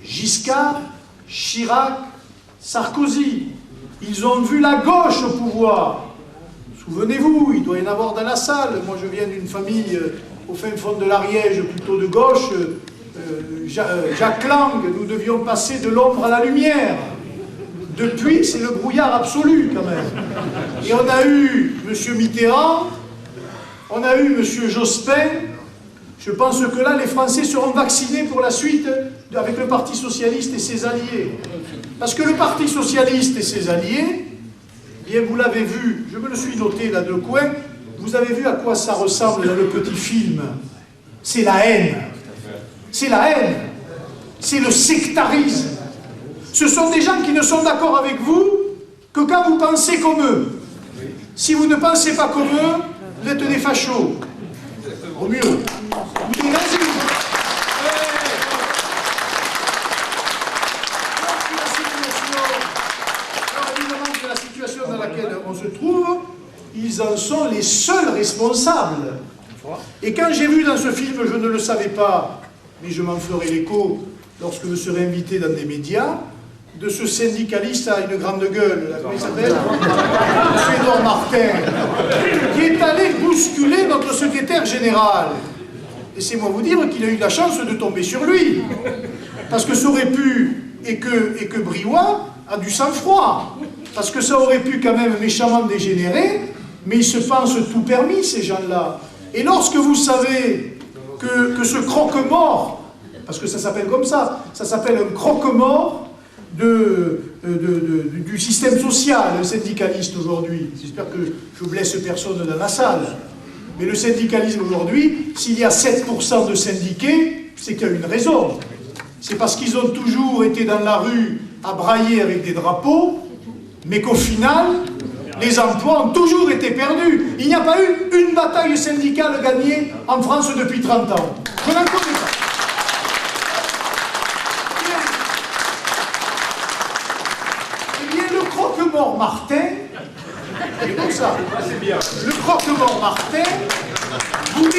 Giscard, Chirac, Sarkozy. Ils ont vu la gauche au pouvoir. Souvenez-vous, il doit y en avoir dans la salle. Moi, je viens d'une famille au fin fond de l'Ariège, plutôt de gauche, Jacques Lang, nous devions passer de l'ombre à la lumière. Depuis, c'est le brouillard absolu, quand même. Et on a eu M. Mitterrand, on a eu M. Jospin. Je pense que là, les Français seront vaccinés pour la suite avec le Parti Socialiste et ses alliés. Parce que le Parti Socialiste et ses alliés, bien, vous l'avez vu, je me le suis noté là de coin, vous avez vu à quoi ça ressemble dans le petit film. C'est la haine. C'est la haine. C'est le sectarisme. Ce sont des gens qui ne sont d'accord avec vous que quand vous pensez comme eux. Si vous ne pensez pas comme eux, vous êtes des fachos. Au mieux. Ou des nazis. La situation dans laquelle on se trouve, ils en sont les seuls responsables. Et quand j'ai vu dans ce film, je ne le savais pas, mais je m'en ferai l'écho lorsque je serai invité dans des médias, de ce syndicaliste à une grande gueule, là, comment il s'appelle Édouard Martin, qui est allé bousculer notre secrétaire général. Laissez-moi vous dire qu'il a eu la chance de tomber sur lui. Parce que ça aurait pu, et que Briouat a du sang-froid. Parce que ça aurait pu quand même méchamment dégénérer, mais ils se pensent tout permis, ces gens-là. Et lorsque vous savez que ce croque-mort, parce que ça s'appelle comme ça s'appelle un croque-mort du système social, syndicaliste aujourd'hui. J'espère que je ne blesse personne dans la salle. Mais le syndicalisme aujourd'hui, s'il y a 7% de syndiqués, c'est qu'il y a une raison. C'est parce qu'ils ont toujours été dans la rue à brailler avec des drapeaux, mais qu'au final, les emplois ont toujours été perdus. Il n'y a pas eu une bataille syndicale gagnée en France depuis 30 ans. Je n'en connais pas. Croque-mort Martin, c'est comme ça. Le croque-mort Martin, vous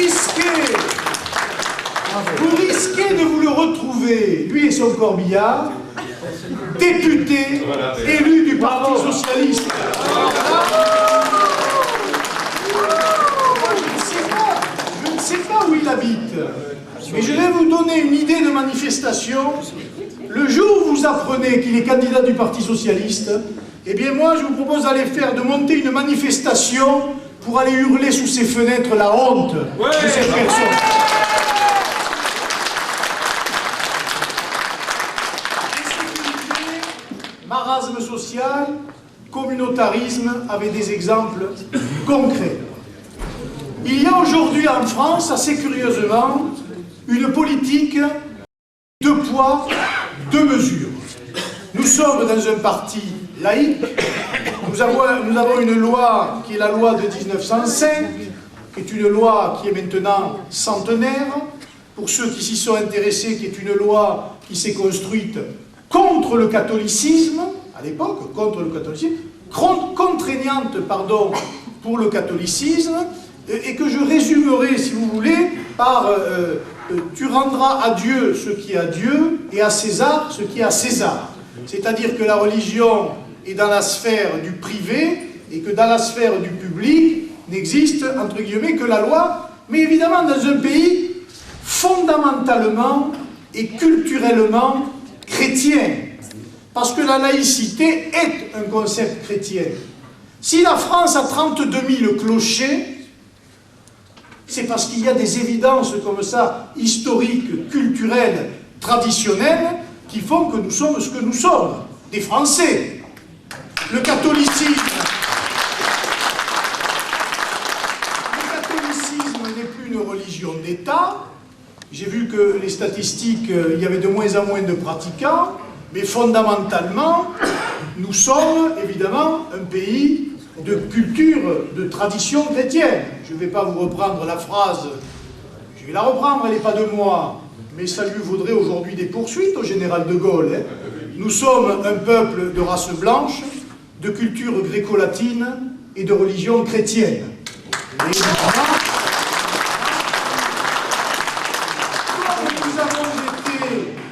risquez de vous le retrouver, lui et son corbillard, député, élu du Parti Socialiste. Je ne sais pas où il habite, mais je vais vous donner une idée de manifestation. Le jour où vous apprenez qu'il est candidat du Parti Socialiste, eh bien moi je vous propose de monter une manifestation pour aller hurler sous ses fenêtres la honte de cette personne. Insécurité, marasme social, communautarisme, avec des exemples concrets. Il y a aujourd'hui en France, assez curieusement, une politique de poids, deux mesures. Nous sommes dans un parti laïque, nous avons une loi qui est la loi de 1905, qui est une loi qui est maintenant centenaire, pour ceux qui s'y sont intéressés, qui est une loi qui s'est construite contre le catholicisme, à l'époque, contre le catholicisme, contraignante, pardon, pour le catholicisme, et que je résumerai, si vous voulez, par tu rendras à Dieu ce qui est à Dieu et à César ce qui est à César. C'est-à-dire que la religion est dans la sphère du privé et que dans la sphère du public n'existe, entre guillemets, que la loi, mais évidemment dans un pays fondamentalement et culturellement chrétien. Parce que la laïcité est un concept chrétien. Si la France a 32 000 clochers, c'est parce qu'il y a des évidences comme ça, historiques, culturelles, traditionnelles, qui font que nous sommes ce que nous sommes, des Français. Le catholicisme n'est plus une religion d'État. J'ai vu que les statistiques, il y avait de moins en moins de pratiquants, mais fondamentalement, nous sommes évidemment un pays de culture, de tradition chrétienne. Je ne vais pas vous reprendre la phrase, je vais la reprendre, elle n'est pas de moi, mais ça lui vaudrait aujourd'hui des poursuites au général de Gaulle. Hein. Nous sommes un peuple de race blanche, de culture gréco-latine et de religion chrétienne. Et évidemment,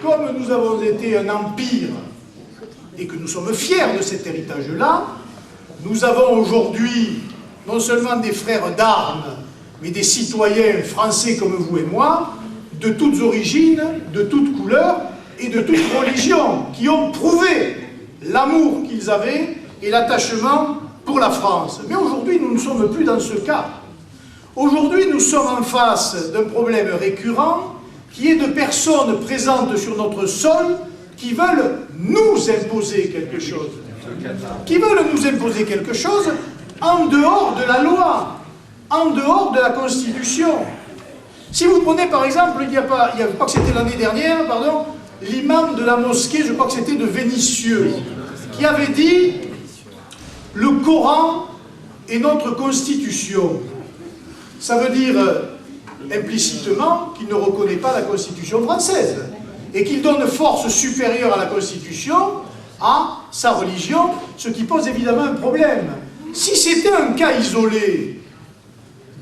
comme nous avons été un empire et que nous sommes fiers de cet héritage-là, nous avons aujourd'hui non seulement des frères d'armes, mais des citoyens français comme vous et moi, de toutes origines, de toutes couleurs et de toutes religions, qui ont prouvé l'amour qu'ils avaient et l'attachement pour la France. Mais aujourd'hui, nous ne sommes plus dans ce cas. Aujourd'hui, nous sommes en face d'un problème récurrent qui est de personnes présentes sur notre sol qui veulent nous imposer quelque chose. Qui veulent nous imposer quelque chose en dehors de la loi, en dehors de la Constitution. Si vous prenez par exemple, il y a pas que c'était l'année dernière, pardon, l'imam de la mosquée, je crois que c'était de Vénissieux, qui avait dit « Le Coran est notre Constitution ». Ça veut dire implicitement qu'il ne reconnaît pas la Constitution française et qu'il donne force supérieure à la Constitution à sa religion, ce qui pose évidemment un problème. Si c'était un cas isolé,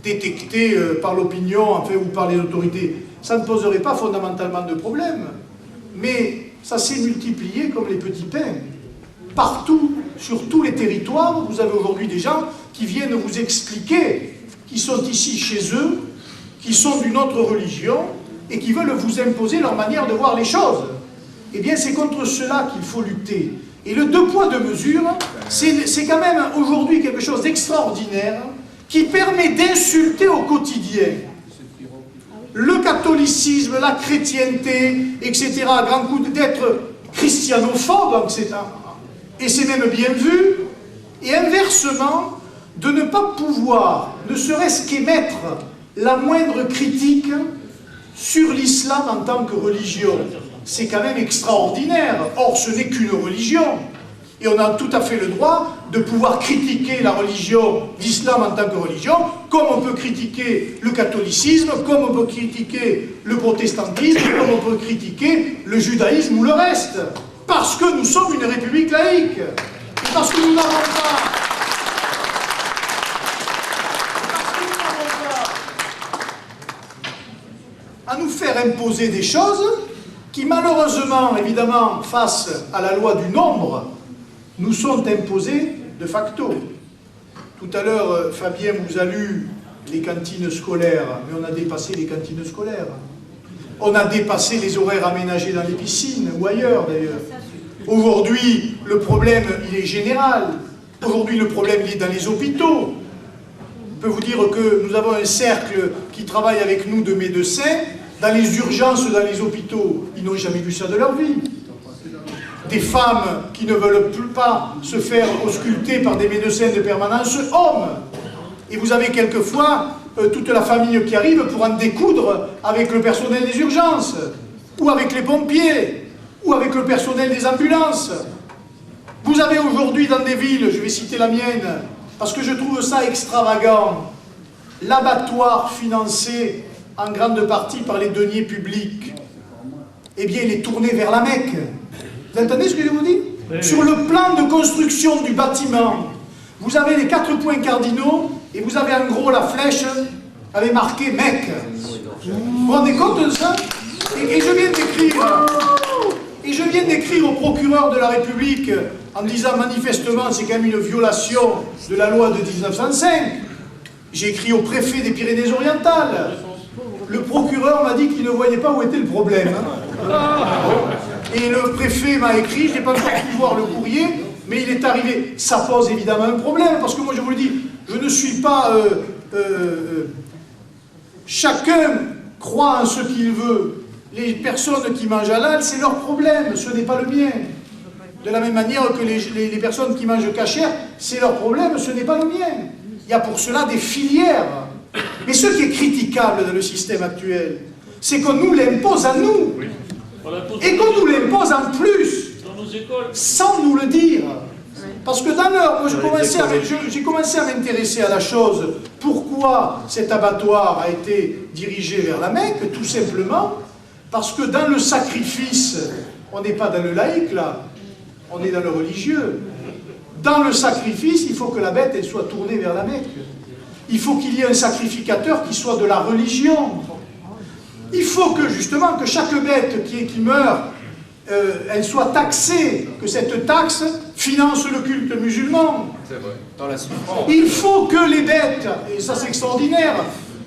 détecté par l'opinion enfin, ou par les autorités, ça ne poserait pas fondamentalement de problème. Mais ça s'est multiplié comme les petits pains. Partout, sur tous les territoires, vous avez aujourd'hui des gens qui viennent vous expliquer, qui sont ici chez eux, qui sont d'une autre religion, et qui veulent vous imposer leur manière de voir les choses. Eh bien, c'est contre cela qu'il faut lutter. Et le deux poids, deux mesures, c'est quand même aujourd'hui quelque chose d'extraordinaire qui permet d'insulter au quotidien le catholicisme, la chrétienté, etc., à grand coup d'être christianophobe, et c'est même bien vu, et inversement, de ne pas pouvoir, ne serait-ce qu'émettre la moindre critique sur l'islam en tant que religion. C'est quand même extraordinaire. Or, ce n'est qu'une religion. Et on a tout à fait le droit de pouvoir critiquer la religion d'islam en tant que religion, comme on peut critiquer le catholicisme, comme on peut critiquer le protestantisme, comme on peut critiquer le judaïsme ou le reste. Parce que nous sommes une république laïque. Et parce que nous n'avons pas... à nous faire imposer des choses qui malheureusement, évidemment, face à la loi du nombre, nous sont imposées de facto. Tout à l'heure, Fabien vous a lu les cantines scolaires, mais on a dépassé les cantines scolaires. On a dépassé les horaires aménagés dans les piscines, ou ailleurs d'ailleurs. Aujourd'hui, le problème, il est général. Aujourd'hui, le problème, il est dans les hôpitaux. Je peux vous dire que nous avons un cercle qui travaille avec nous de médecins. Dans les urgences, dans les hôpitaux, ils n'ont jamais vu ça de leur vie. Des femmes qui ne veulent plus pas se faire ausculter par des médecins de permanence hommes. Et vous avez quelquefois toute la famille qui arrive pour en découdre avec le personnel des urgences, ou avec les pompiers, ou avec le personnel des ambulances. Vous avez aujourd'hui dans des villes, je vais citer la mienne, parce que je trouve ça extravagant, l'abattoir financé en grande partie par les deniers publics, eh bien il est tourné vers la Mecque. Vous entendez ce que je vous dis? Oui. Sur le plan de construction du bâtiment, vous avez les 4 points cardinaux et vous avez en gros la flèche avec marqué Mecque. Vous vous rendez compte de ça? Et je viens d'écrire au procureur de la République en disant manifestement c'est quand même une violation de la loi de 1905. J'ai écrit au préfet des Pyrénées-Orientales. Le procureur m'a dit qu'il ne voyait pas où était le problème. Et le préfet m'a écrit, je n'ai pas encore pu voir le courrier, mais il est arrivé. Ça pose évidemment un problème, parce que moi je vous le dis, je ne suis pas... chacun croit en ce qu'il veut. Les personnes qui mangent halal, c'est leur problème, ce n'est pas le mien. De la même manière que les personnes qui mangent cachère, c'est leur problème, ce n'est pas le mien. Il y a pour cela des filières. Mais ce qui est critiquable dans le système actuel, c'est qu'on nous l'impose à nous. Oui. Et qu'on nous l'impose en plus, sans nous le dire. Parce que dans l'heure, moi j'ai commencé à m'intéresser à la chose. Pourquoi cet abattoir a été dirigé vers la Mecque? Tout simplement parce que dans le sacrifice, on n'est pas dans le laïque là, on est dans le religieux. Dans le sacrifice, il faut que la bête elle soit tournée vers la Mecque. Il faut qu'il y ait un sacrificateur qui soit de la religion. Il faut que, justement, que chaque bête qui meurt, elle soit taxée, que cette taxe finance le culte musulman. C'est vrai, dans la souffrance. Il faut que les bêtes, et ça c'est extraordinaire,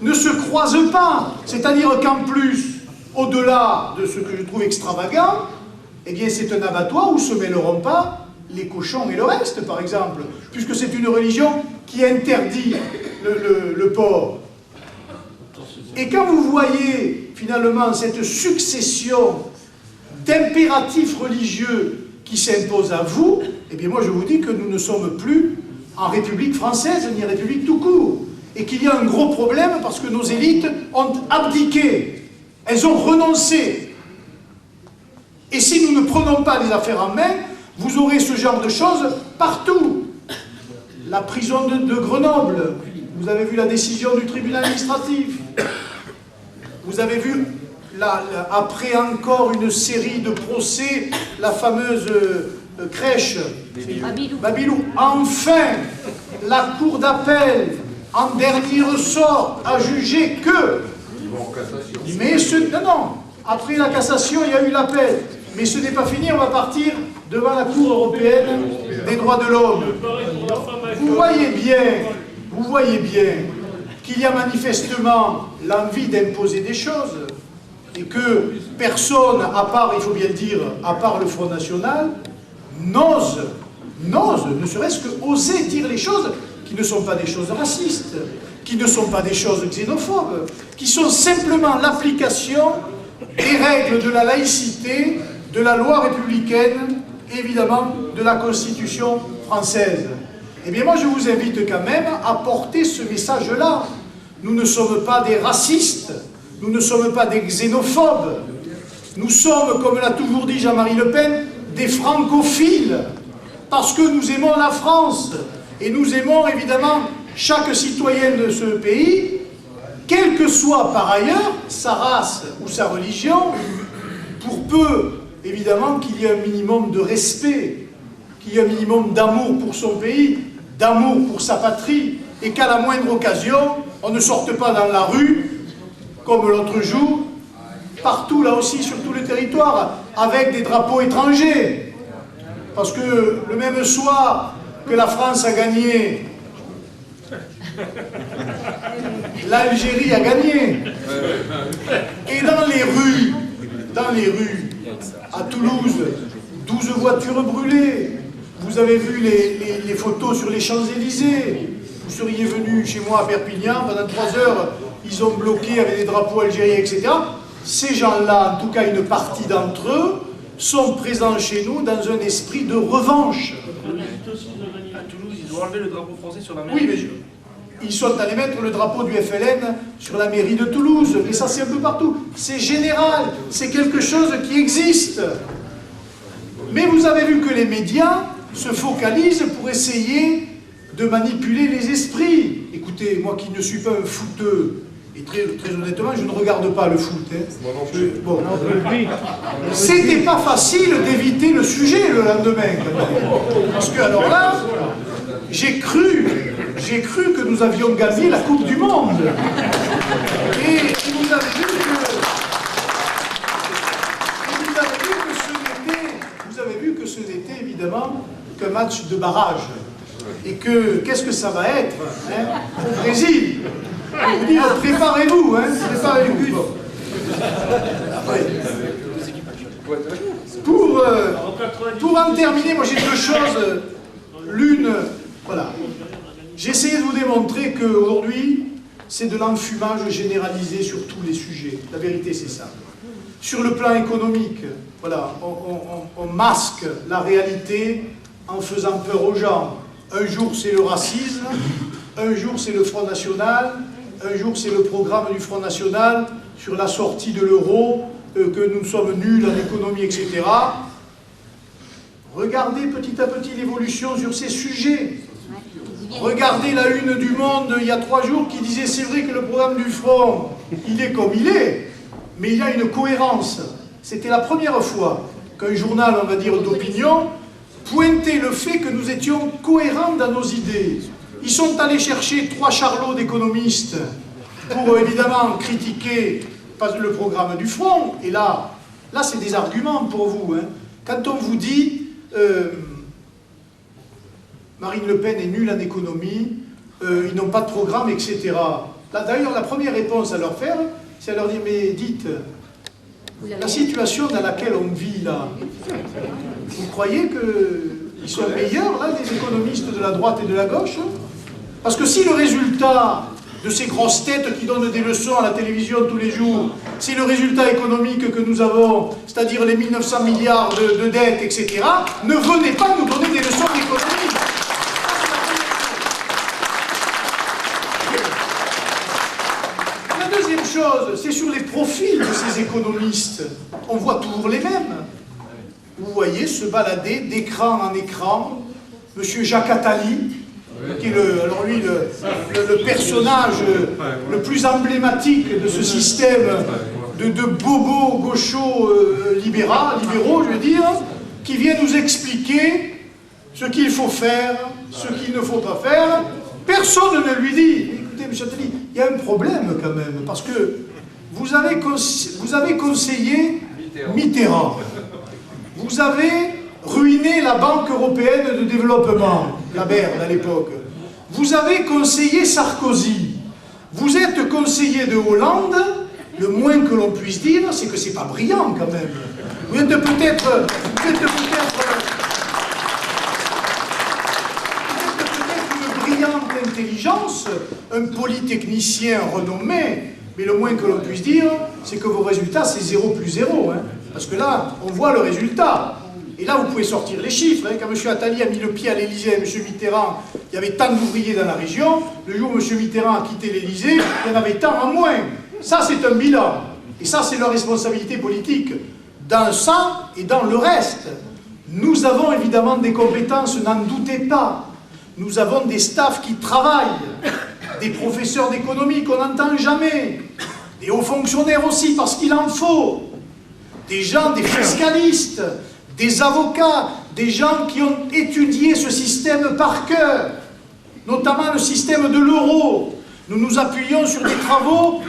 ne se croisent pas. C'est-à-dire qu'en plus, au-delà de ce que je trouve extravagant, eh bien c'est un abattoir où ne se mêleront pas les cochons et le reste, par exemple, puisque c'est une religion qui interdit le porc. Et quand vous voyez finalement cette succession d'impératifs religieux qui s'imposent à vous, eh bien moi je vous dis que nous ne sommes plus en République française, ni en République tout court. Et qu'il y a un gros problème parce que nos élites ont abdiqué. Elles ont renoncé. Et si nous ne prenons pas les affaires en main, vous aurez ce genre de choses partout. La prison de Grenoble, vous avez vu la décision du tribunal administratif. Vous avez vu, après encore une série de procès, la fameuse crèche Babylou. Enfin, la cour d'appel, en dernier ressort, a jugé que... Mais non, après la cassation, il y a eu l'appel. Mais ce n'est pas fini, on va partir devant la Cour européenne des droits de l'homme. Vous voyez bien qu'il y a manifestement l'envie d'imposer des choses et que personne, à part, il faut bien le dire, à part le Front National, n'ose, ne serait-ce que oser dire les choses qui ne sont pas des choses racistes, qui ne sont pas des choses xénophobes, qui sont simplement l'application des règles de la laïcité, de la loi républicaine, et évidemment de la Constitution française. Eh bien moi je vous invite quand même à porter ce message-là. Nous ne sommes pas des racistes, nous ne sommes pas des xénophobes, nous sommes, comme l'a toujours dit Jean-Marie Le Pen, des francophiles, parce que nous aimons la France, et nous aimons évidemment chaque citoyen de ce pays, quelle que soit par ailleurs sa race ou sa religion, pour peu évidemment qu'il y ait un minimum de respect, qu'il y ait un minimum d'amour pour son pays, d'amour pour sa patrie, et qu'à la moindre occasion, on ne sorte pas dans la rue, comme l'autre jour, partout là aussi sur tout le territoire, avec des drapeaux étrangers. Parce que le même soir que la France a gagné, l'Algérie a gagné. Et dans les rues, à Toulouse, 12 voitures brûlées. Vous avez vu les photos sur les Champs-Élysées. Vous seriez venu chez moi à Perpignan, pendant 3 heures, ils ont bloqué avec des drapeaux algériens, etc. Ces gens-là, en tout cas une partie d'entre eux, sont présents chez nous dans un esprit de revanche. À Toulouse, ils ont enlevé le drapeau français sur la mairie. Oui, mais ils sont allés mettre le drapeau du FLN sur la mairie de Toulouse. Et ça, c'est un peu partout. C'est général. C'est quelque chose qui existe. Mais vous avez vu que les médias se focalisent pour essayer de manipuler les esprits. Écoutez, moi qui ne suis pas un footeux, et très honnêtement, je ne regarde pas le foot. Bon, c'était pas facile d'éviter le sujet le lendemain. Quand même. Parce que alors là, j'ai cru que nous avions gagné la Coupe du Monde. Et vous avez vu que ce n'était évidemment qu'un match de barrage. Et que, qu'est-ce que ça va être au Brésil? Je vous dis, préparez-vous, préparez-vous. Pour en terminer, moi j'ai 2 choses. L'une, voilà. J'ai essayé de vous démontrer qu'aujourd'hui, c'est de l'enfumage généralisé sur tous les sujets. La vérité, c'est ça. Sur le plan économique, voilà, on masque la réalité en faisant peur aux gens. Un jour, c'est le racisme, un jour, c'est le Front National, un jour, c'est le programme du Front National sur la sortie de l'euro, que nous sommes nuls en économie, etc. Regardez petit à petit l'évolution sur ces sujets. Regardez la une du Monde il y a 3 jours qui disait c'est vrai que le programme du Front, il est comme il est, mais il y a une cohérence. C'était la première fois qu'un journal, on va dire, d'opinion, pointait le fait que nous étions cohérents dans nos idées. Ils sont allés chercher 3 charlots d'économistes pour évidemment critiquer le programme du Front. Et là c'est des arguments pour vous. Quand on vous dit Marine Le Pen est nulle en économie, ils n'ont pas de programme, etc. D'ailleurs, la première réponse à leur faire, c'est à leur dire, mais dites, la situation dans laquelle on vit là, vous croyez qu'ils sont meilleurs, là, les économistes de la droite et de la gauche? Parce que si le résultat de ces grosses têtes qui donnent des leçons à la télévision tous les jours, c'est le résultat économique que nous avons, c'est-à-dire les 1900 milliards de dettes, etc., ne venez pas nous donner des leçons d'économie. La deuxième chose, c'est sur les profils de ces économistes. On voit toujours les mêmes. Vous voyez se balader d'écran en écran M. Jacques Attali, qui est le personnage le plus emblématique de ce système de bobos gauchos libéraux, je veux dire, qui vient nous expliquer ce qu'il faut faire, ce qu'il ne faut pas faire. Personne ne lui dit, écoutez, M. Attali, il y a un problème quand même, parce que vous avez conseillé Mitterrand. Vous avez ruiné la Banque européenne de développement, la BERD à l'époque. Vous avez conseillé Sarkozy. Vous êtes conseiller de Hollande. Le moins que l'on puisse dire, c'est que c'est pas brillant quand même. Vous êtes peut-être une brillante intelligence, un polytechnicien renommé, mais le moins que l'on puisse dire, c'est que vos résultats, c'est 0 plus 0. Hein. Parce que là, on voit le résultat. Et là, vous pouvez sortir les chiffres. Hein. Quand M. Attali a mis le pied à l'Élysée avec M. Mitterrand, il y avait tant d'ouvriers dans la région. Le jour où M. Mitterrand a quitté l'Élysée, il y en avait tant en moins. Ça, c'est un bilan. Et ça, c'est leur responsabilité politique. Dans ça et dans le reste. Nous avons évidemment des compétences, n'en doutez pas. Nous avons des staffs qui travaillent, des professeurs d'économie qu'on n'entend jamais, des hauts fonctionnaires aussi, parce qu'il en faut, des gens, des fiscalistes, des avocats, des gens qui ont étudié ce système par cœur, notamment le système de l'euro. Nous nous appuyons sur des travaux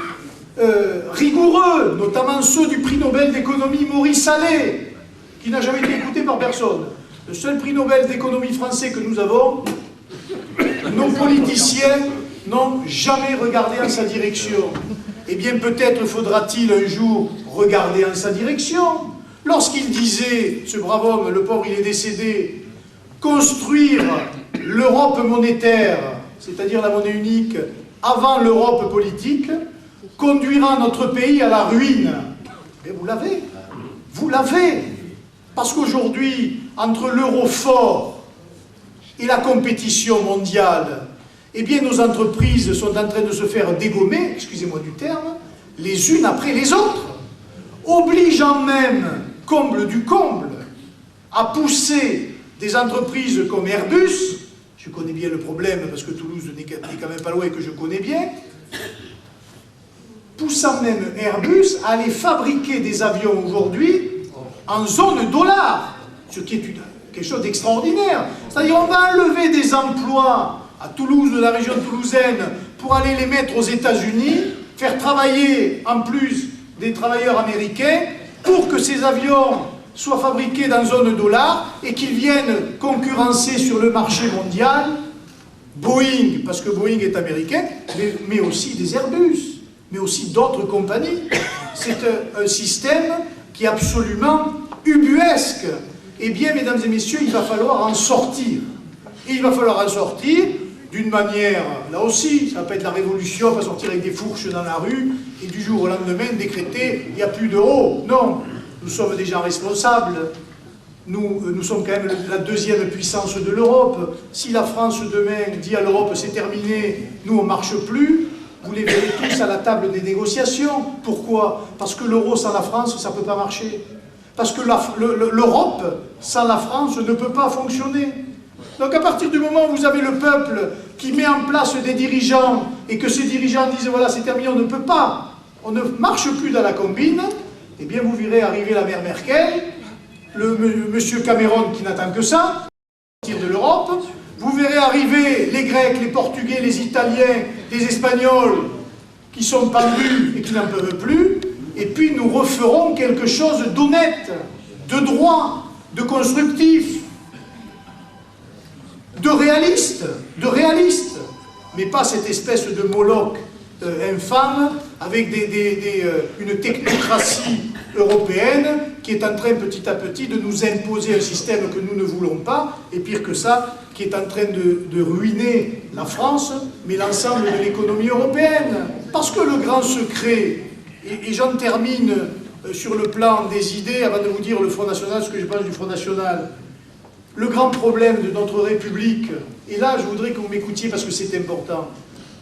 rigoureux, notamment ceux du prix Nobel d'économie Maurice Allais, qui n'a jamais été écouté par personne. Le seul prix Nobel d'économie français que nous avons, nos politiciens n'ont jamais regardé en sa direction. Eh bien, peut-être faudra-t-il un jour regarder en sa direction. Lorsqu'il disait, ce brave homme, le pauvre, il est décédé, construire l'Europe monétaire, c'est-à-dire la monnaie unique, avant l'Europe politique, conduira notre pays à la ruine. Et vous l'avez. Vous l'avez. Parce qu'aujourd'hui, entre l'euro fort et la compétition mondiale, eh bien, nos entreprises sont en train de se faire dégommer, excusez-moi du terme, les unes après les autres, obligeant même, comble du comble, à pousser des entreprises comme Airbus, je connais bien le problème parce que Toulouse n'est quand même pas loin et que je connais bien, poussant même Airbus à aller fabriquer des avions aujourd'hui en zone dollar, ce qui est quelque chose d'extraordinaire. C'est-à-dire on va enlever des emplois à Toulouse, de la région toulousaine, pour aller les mettre aux États-Unis, faire travailler en plus des travailleurs américains pour que ces avions soient fabriqués dans zone dollar et qu'ils viennent concurrencer sur le marché mondial Boeing, parce que Boeing est américain, mais aussi des Airbus, mais aussi d'autres compagnies. C'est un système qui est absolument ubuesque. Eh bien, mesdames et messieurs, il va falloir en sortir. Et il va falloir en sortir d'une manière, là aussi, ça va pas être la révolution, on va sortir avec des fourches dans la rue, et du jour au lendemain décréter, il n'y a plus d'euros. Non, nous sommes des gens responsables. Nous sommes quand même la deuxième puissance de l'Europe. Si la France demain dit à l'Europe c'est terminé, nous on ne marche plus, vous les verrez tous à la table des négociations. Pourquoi? Parce que l'euro sans la France, ça ne peut pas marcher. Parce que l'Europe sans la France ne peut pas fonctionner. Donc à partir du moment où vous avez le peuple qui met en place des dirigeants et que ces dirigeants disent voilà c'est terminé, on ne peut pas, on ne marche plus dans la combine, eh bien vous verrez arriver la mère Merkel, monsieur Cameron qui n'attend que ça, sortir de l'Europe, vous verrez arriver les Grecs, les Portugais, les Italiens, les Espagnols qui sont pendus et qui n'en peuvent plus, et puis nous referons quelque chose d'honnête, de droit, de constructif, de réaliste, mais pas cette espèce de Moloch infâme, avec une technocratie européenne qui est en train petit à petit de nous imposer un système que nous ne voulons pas, et pire que ça, qui est en train de ruiner la France, mais l'ensemble de l'économie européenne. Parce que le grand secret, et j'en termine sur le plan des idées, avant de vous dire le Front National, ce que je pense du Front National, le grand problème de notre République, et là je voudrais que vous m'écoutiez parce que c'est important,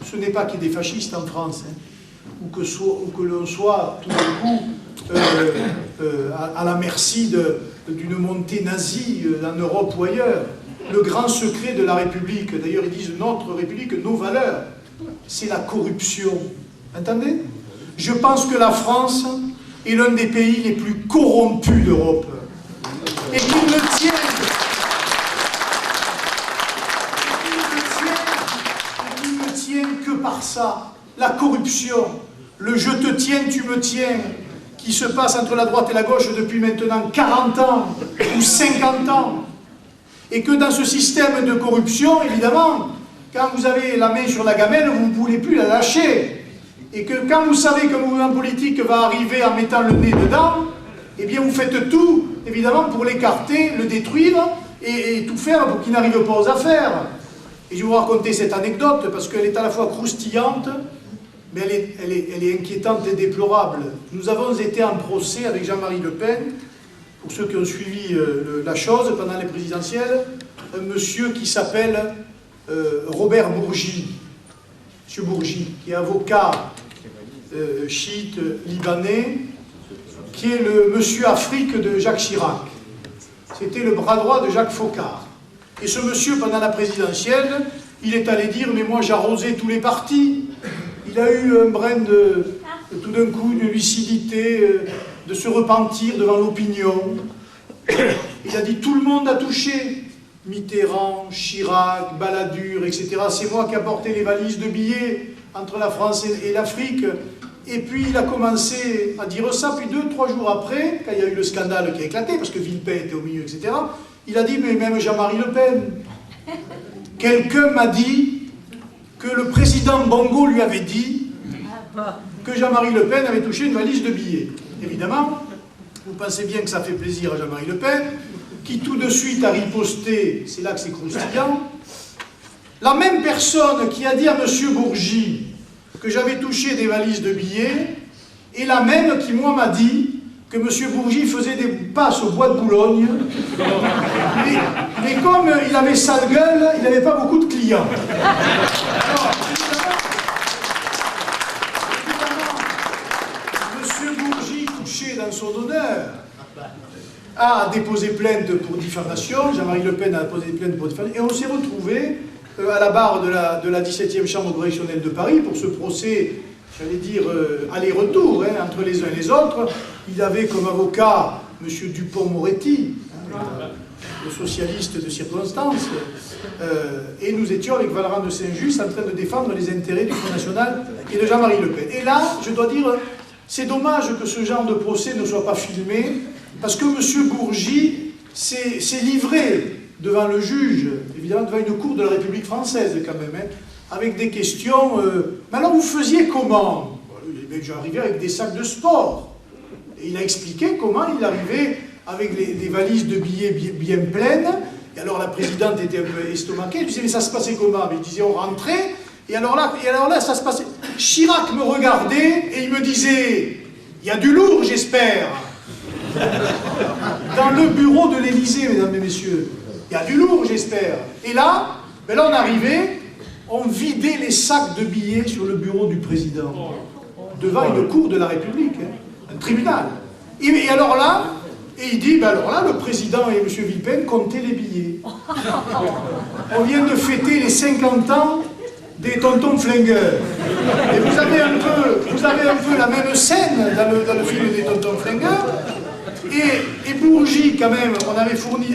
ce n'est pas qu'il y ait des fascistes en France, hein, ou que l'on soit tout d'un coup à la merci d'une montée nazie en Europe ou ailleurs. Le grand secret de la République, d'ailleurs ils disent notre République, nos valeurs, c'est la corruption. Entendez? Je pense que la France est l'un des pays les plus corrompus d'Europe. Et qu'il ne tient que par ça, la corruption, le je te tiens, tu me tiens, qui se passe entre la droite et la gauche depuis maintenant 40 ans ou 50 ans. Et que dans ce système de corruption, évidemment, quand vous avez la main sur la gamelle, vous ne voulez plus la lâcher. Et que quand vous savez qu'un mouvement politique va arriver en mettant le nez dedans, eh bien vous faites tout, évidemment, pour l'écarter, le détruire, et tout faire pour qu'il n'arrive pas aux affaires. Et je vais vous raconter cette anecdote, parce qu'elle est à la fois croustillante, mais elle est inquiétante et déplorable. Nous avons été en procès avec Jean-Marie Le Pen, pour ceux qui ont suivi la chose pendant les présidentielles, un monsieur qui s'appelle Robert Bourgi. Monsieur Bourgi, qui est avocat chiite libanais, qui est le monsieur Afrique de Jacques Chirac. C'était le bras droit de Jacques Foccart. Et ce monsieur, pendant la présidentielle, il est allé dire « mais moi j'arrosais tous les partis ». Il a eu un brin tout d'un coup, une lucidité, de se repentir devant l'opinion. Il a dit « tout le monde a touché ». Mitterrand, Chirac, Balladur, etc. C'est moi qui ai apporté les valises de billets entre la France et l'Afrique. Et puis il a commencé à dire ça, puis 2-3 jours après, quand il y a eu le scandale qui a éclaté, parce que Villepin était au milieu, etc., il a dit, mais même Jean-Marie Le Pen. Quelqu'un m'a dit que le président Bongo lui avait dit que Jean-Marie Le Pen avait touché une valise de billets. Évidemment, vous pensez bien que ça fait plaisir à Jean-Marie Le Pen, qui tout de suite a riposté, c'est là que c'est croustillant, la même personne qui a dit à M. Bourgi que j'avais touché des valises de billets, est la même qui, moi, m'a dit que M. Bourgi faisait des passes au bois de Boulogne, mais comme il avait sale gueule, il n'avait pas beaucoup de clients. Alors, évidemment, M. Bourgi, touché dans son honneur, a déposé plainte pour diffamation, Jean-Marie Le Pen a déposé plainte pour diffamation, et on s'est retrouvé à la barre de la 17e chambre correctionnelle de Paris pour ce procès, j'allais dire, aller-retour, hein, entre les uns et les autres. Il avait comme avocat M. Dupond-Moretti, hein, le socialiste de circonstance, et nous étions avec Valran de Saint-Just en train de défendre les intérêts du Front National et de Jean-Marie Le Pen. Et là, je dois dire, c'est dommage que ce genre de procès ne soit pas filmé, parce que M. Bourgi s'est livré devant le juge, évidemment devant une cour de la République française quand même, hein, avec des questions. Mais alors vous faisiez comment? J'arrivais avec des sacs de sport. Et il a expliqué comment il arrivait avec des valises de billets bien pleines. Et alors la présidente était un peu estomaquée. Elle disait mais ça se passait comment? Mais il disait on rentrait. Et alors là ça se passait. Chirac me regardait et il me disait il y a du lourd j'espère. Dans le bureau de l'Élysée, mesdames et messieurs. Il y a du lourd, j'espère. Et là, on arrivait, on vidait les sacs de billets sur le bureau du président, devant une cour de la République, hein, un tribunal. Et alors là, et il dit, alors là, le président et M. Villepin comptaient les billets. On vient de fêter les 50 ans des tontons flingueurs. Et vous avez un peu la même scène dans le film des tontons flingueurs. Et Bourgi, quand même,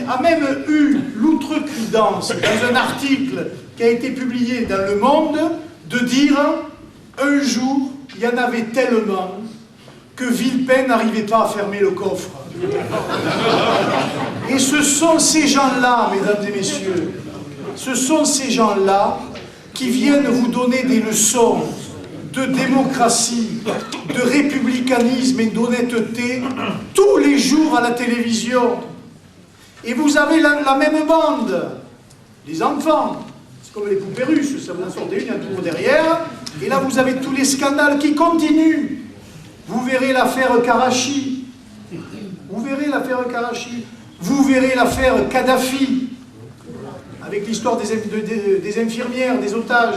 a même eu l'outrecuidance, dans un article qui a été publié dans Le Monde, de dire, un jour, il y en avait tellement que Villepin n'arrivait pas à fermer le coffre. Et ce sont ces gens-là, mesdames et messieurs, ce sont ces gens-là qui viennent vous donner des leçons de démocratie, de républicanisme et d'honnêteté tous les jours à la télévision. Et vous avez la même bande, les enfants, c'est comme les poupées russes, ça vous en sortez une, il y a toujours derrière, et là vous avez tous les scandales qui continuent. Vous verrez l'affaire Karachi, vous verrez l'affaire Karachi, vous verrez l'affaire Kadhafi, avec l'histoire des infirmières, des otages.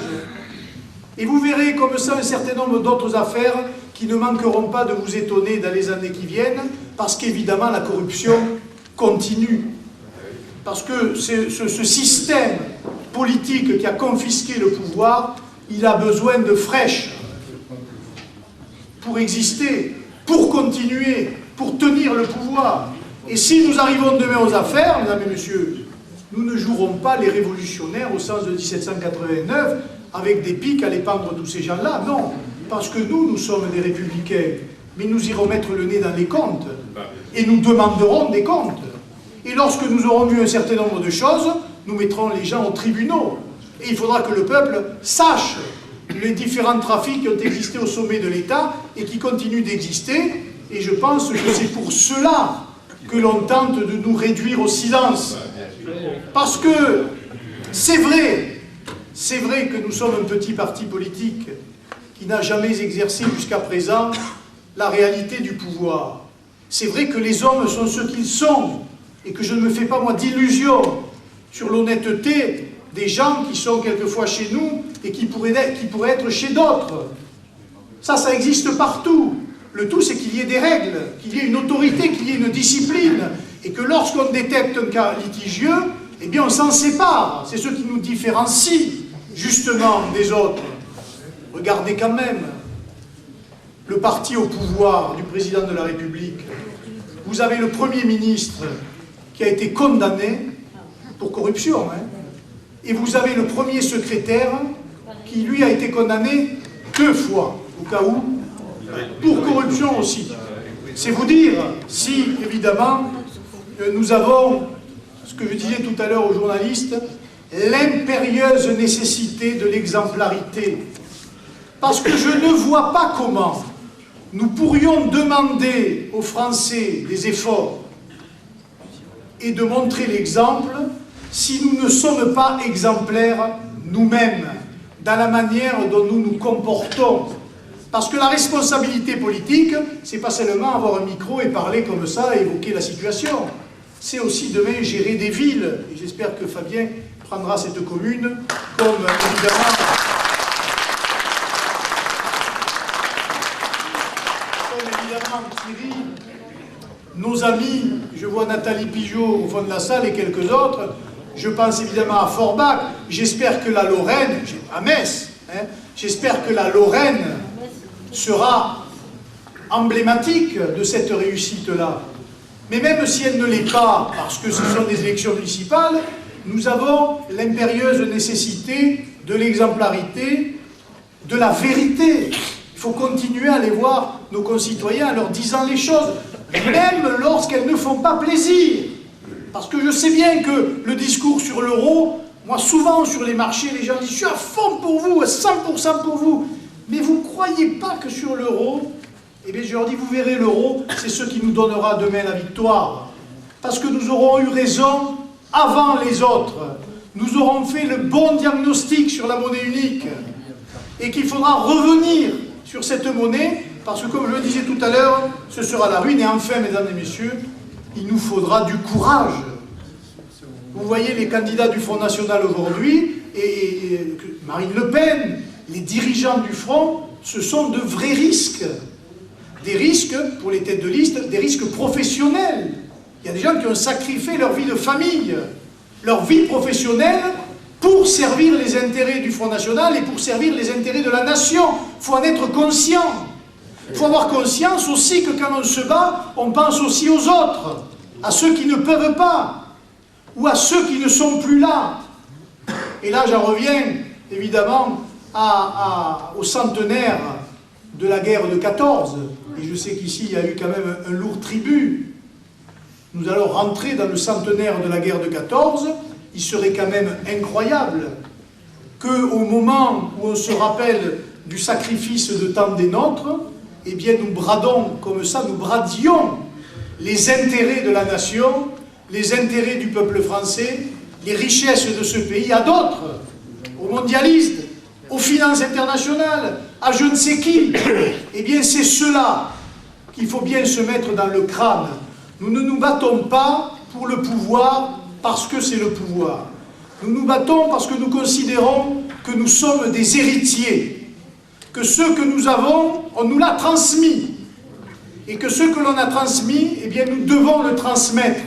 Et vous verrez comme ça un certain nombre d'autres affaires qui ne manqueront pas de vous étonner dans les années qui viennent, parce qu'évidemment la corruption continue. Parce que ce système politique qui a confisqué le pouvoir, il a besoin de fraîche pour exister, pour continuer, pour tenir le pouvoir. Et si nous arrivons demain aux affaires, mesdames et messieurs, nous ne jouerons pas les révolutionnaires au sens de 1789 avec des pics à les pendre tous ces gens-là, non. Parce que nous sommes des républicains, mais nous irons mettre le nez dans les comptes et nous demanderons des comptes. Et lorsque nous aurons vu un certain nombre de choses, nous mettrons les gens aux tribunaux. Et il faudra que le peuple sache les différents trafics qui ont existé au sommet de l'État et qui continuent d'exister. Et je pense que c'est pour cela que l'on tente de nous réduire au silence. Parce que c'est vrai que nous sommes un petit parti politique qui n'a jamais exercé jusqu'à présent la réalité du pouvoir. C'est vrai que les hommes sont ce qu'ils sont et que je ne me fais pas moi d'illusions sur l'honnêteté des gens qui sont quelquefois chez nous et qui pourraient être chez d'autres. Ça existe partout. Le tout, c'est qu'il y ait des règles, qu'il y ait une autorité, qu'il y ait une discipline, et que lorsqu'on détecte un cas litigieux, eh bien on s'en sépare. C'est ce qui nous différencie, justement, des autres. Regardez quand même le parti au pouvoir du président de la République. Vous avez le Premier ministre qui a été condamné pour corruption, hein, et vous avez le premier secrétaire qui, lui, a été condamné 2 fois, au cas où, pour corruption aussi. C'est vous dire si, évidemment, nous avons, ce que je disais tout à l'heure aux journalistes, l'impérieuse nécessité de l'exemplarité. Parce que je ne vois pas comment nous pourrions demander aux Français des efforts et de montrer l'exemple si nous ne sommes pas exemplaires nous-mêmes dans la manière dont nous nous comportons. Parce que la responsabilité politique, c'est pas seulement avoir un micro et parler comme ça, et évoquer la situation. C'est aussi demain gérer des villes. Et j'espère que Fabien prendra cette commune comme, évidemment, Thierry, nos amis, je vois Nathalie Pigeot au fond de la salle et quelques autres, je pense évidemment à Forbach, j'espère que la Lorraine, à Metz, hein, j'espère que la Lorraine sera emblématique de cette réussite-là. Mais même si elle ne l'est pas, parce que ce sont des élections municipales, nous avons l'impérieuse nécessité de l'exemplarité, de la vérité. Il faut continuer à aller voir nos concitoyens en leur disant les choses, même lorsqu'elles ne font pas plaisir. Parce que je sais bien que le discours sur l'euro, moi souvent sur les marchés, les gens disent « je suis à fond pour vous, à 100% pour vous ». Mais vous ne croyez pas que sur l'euro, eh bien je leur dis, vous verrez, l'euro, c'est ce qui nous donnera demain la victoire. Parce que nous aurons eu raison avant les autres. Nous aurons fait le bon diagnostic sur la monnaie unique. Et qu'il faudra revenir sur cette monnaie, parce que comme je le disais tout à l'heure, ce sera la ruine. Et enfin, mesdames et messieurs, il nous faudra du courage. Vous voyez les candidats du Front National aujourd'hui, et Marine Le Pen, les dirigeants du Front, ce sont de vrais risques. Des risques, pour les têtes de liste, des risques professionnels. Il y a des gens qui ont sacrifié leur vie de famille, leur vie professionnelle, pour servir les intérêts du Front National et pour servir les intérêts de la nation. Il faut en être conscient. Il faut avoir conscience aussi que quand on se bat, on pense aussi aux autres, à ceux qui ne peuvent pas, ou à ceux qui ne sont plus là. Et là, j'en reviens, évidemment, au centenaire de la guerre de 14. Et je sais qu'ici, il y a eu quand même un lourd tribut. Nous allons rentrer dans le centenaire de la guerre de 14. Il serait quand même incroyable qu'au moment où on se rappelle du sacrifice de tant des nôtres, eh bien nous bradons comme ça, nous bradions les intérêts de la nation, les intérêts du peuple français, les richesses de ce pays à d'autres, aux mondialistes, aux finances internationales, à je ne sais qui. Eh bien c'est cela qu'il faut bien se mettre dans le crâne. Nous ne nous battons pas pour le pouvoir parce que c'est le pouvoir. Nous nous battons parce que nous considérons que nous sommes des héritiers, que ce que nous avons, on nous l'a transmis, et que ce que l'on a transmis, eh bien nous devons le transmettre,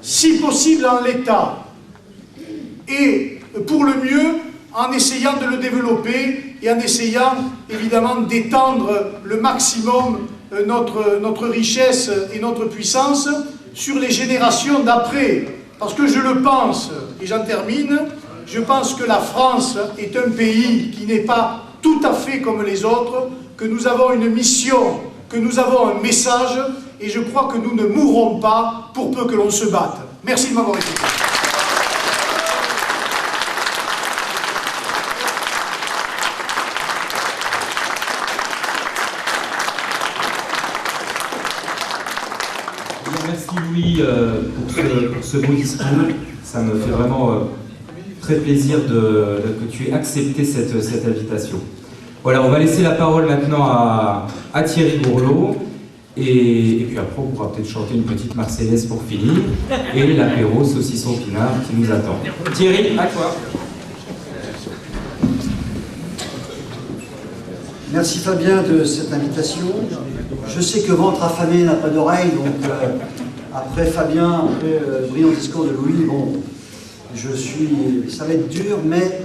si possible en l'état, et pour le mieux, en essayant de le développer et en essayant évidemment d'étendre le maximum notre richesse et notre puissance sur les générations d'après. Parce que je le pense, et j'en termine, je pense que la France est un pays qui n'est pas tout à fait comme les autres, que nous avons une mission, que nous avons un message, et je crois que nous ne mourrons pas pour peu que l'on se batte. Merci de m'avoir écouté. Merci Louis pour ce beau discours. Ça me fait vraiment très plaisir que tu aies accepté cette invitation. Voilà, on va laisser la parole maintenant à Thierry Bourlot. Et puis après, on pourra peut-être chanter une petite Marseillaise pour finir. Et l'apéro saucisson pinard qui nous attend. Thierry, à toi. Merci Fabien de cette invitation. Je sais que ventre affamé n'a pas d'oreille, donc après Fabien, après le brillant discours de Louis, bon, ça va être dur, mais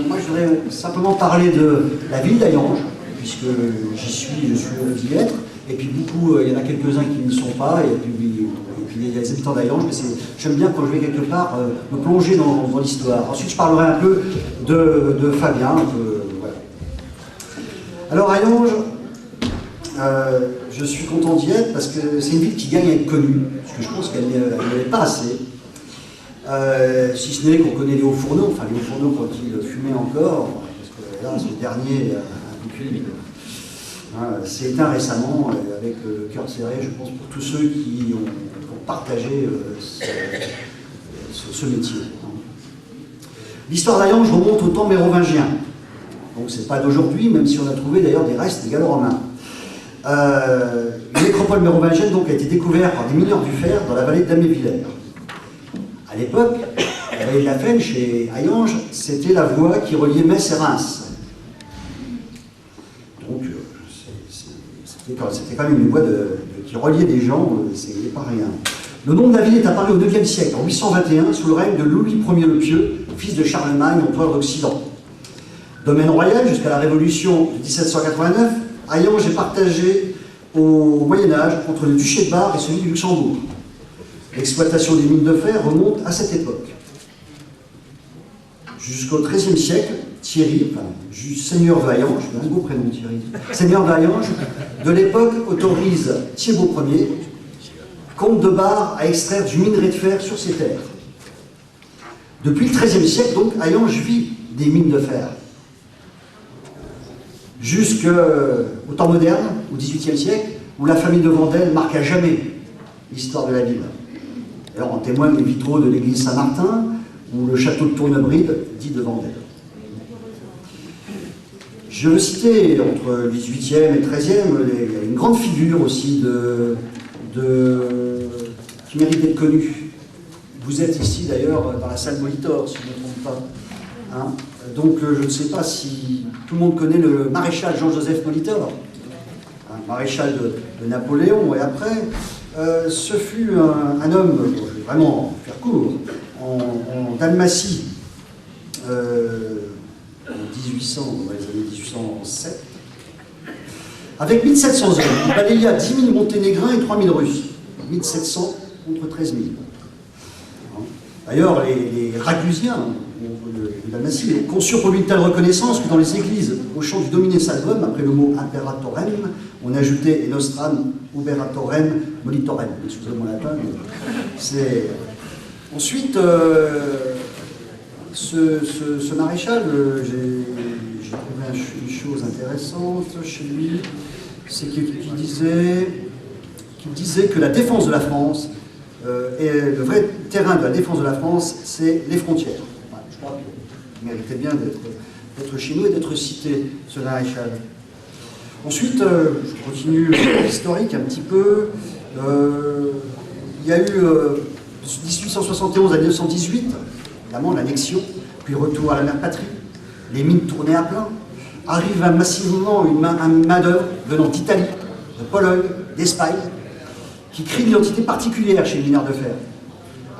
moi je voudrais simplement parler de la ville d'Hayange, puisque je suis heureux d'y être, et puis beaucoup, il y en a quelques-uns qui ne sont pas, et puis il y a les habitants d'Hayange, mais j'aime bien quand je vais quelque part me plonger dans l'histoire. Ensuite je parlerai un peu de Fabien, un peu, voilà. Alors Hayange, je suis content d'y être parce que c'est une ville qui gagne à être connue, parce que je pense qu'elle ne l'est pas assez. Si ce n'est qu'on connaît Léo Fourneau, enfin Léo Fourneau quand il fumait encore, parce que là, ce dernier, s'est éteint récemment avec le cœur serré, je pense, pour tous ceux qui ont partagé ce métier. L'histoire d'Hayange remonte au temps mérovingien, donc c'est pas d'aujourd'hui, même si on a trouvé d'ailleurs des restes gallo-romains. Une nécropole mérovingienne donc, a été découverte par des mineurs du fer dans la vallée d'Amévillers. À l'époque, la vallée de la Fenne, chez Hayange, c'était la voie qui reliait Metz et Reims. Donc, c'était quand même une voie qui reliait des gens, c'est pas rien. Le nom de la ville est apparu au IXe siècle, en 821, sous le règne de Louis Ier le Pieux, fils de Charlemagne, empereur d'Occident. Domaine royal jusqu'à la Révolution de 1789, Hayange est partagé au Moyen-Âge entre le duché de Bar et celui du Luxembourg. L'exploitation des mines de fer remonte à cette époque. Jusqu'au XIIIe siècle, Thierry, seigneur de Hayange, un beau prénom Thierry, seigneur de Hayange, de l'époque autorise Thiébaut Ier, comte de Bar, à extraire du minerai de fer sur ses terres. Depuis le XIIIe siècle, donc, Hayange vit des mines de fer. Jusqu'au temps moderne, au XVIIIe siècle, où la famille de Vandel marque à jamais l'histoire de la ville. Alors en témoignent les vitraux de l'église Saint-Martin ou le château de Tournebride, dit de Vandel. Je veux citer, entre le XVIIIe et le XIIIe, il y a une grande figure aussi qui mérite d'être connue. Vous êtes ici d'ailleurs dans la salle Molitor, si je ne me trompe pas. Hein? Donc je ne sais pas si tout le monde connaît le maréchal Jean-Joseph Molitor, un maréchal de Napoléon, et après, ce fut un homme, je vais vraiment faire court, en Dalmatie, en 1800, dans les années 1807, avec 1700 hommes. Il balaya 10 000 Monténégrins et 3 000 Russes. 1700 contre 13 000. D'ailleurs, les Ragusiens, de Dalmatie, conçurent pour lui une telle reconnaissance que dans les églises, au chant du Domine Salvum, après le mot imperatorem, on ajoutait Nostram uberatorem molitorem. Excusez mon latin, mais c'est... Ensuite, ce maréchal, j'ai trouvé une chose intéressante chez lui, c'est qu'il disait que la défense de la France, et le vrai terrain de la défense de la France, c'est les frontières. Enfin, je crois qu'il méritait bien d'être chez nous et d'être cité, ce maréchal. Ensuite, je continue l'historique un petit peu. Il y a eu 1871 à 1918, évidemment l'annexion, puis retour à la mère patrie, les mines tournées à plein, arrive massivement une main-d'œuvre venant d'Italie, de Pologne, d'Espagne, qui crée une identité particulière chez les mineurs de fer,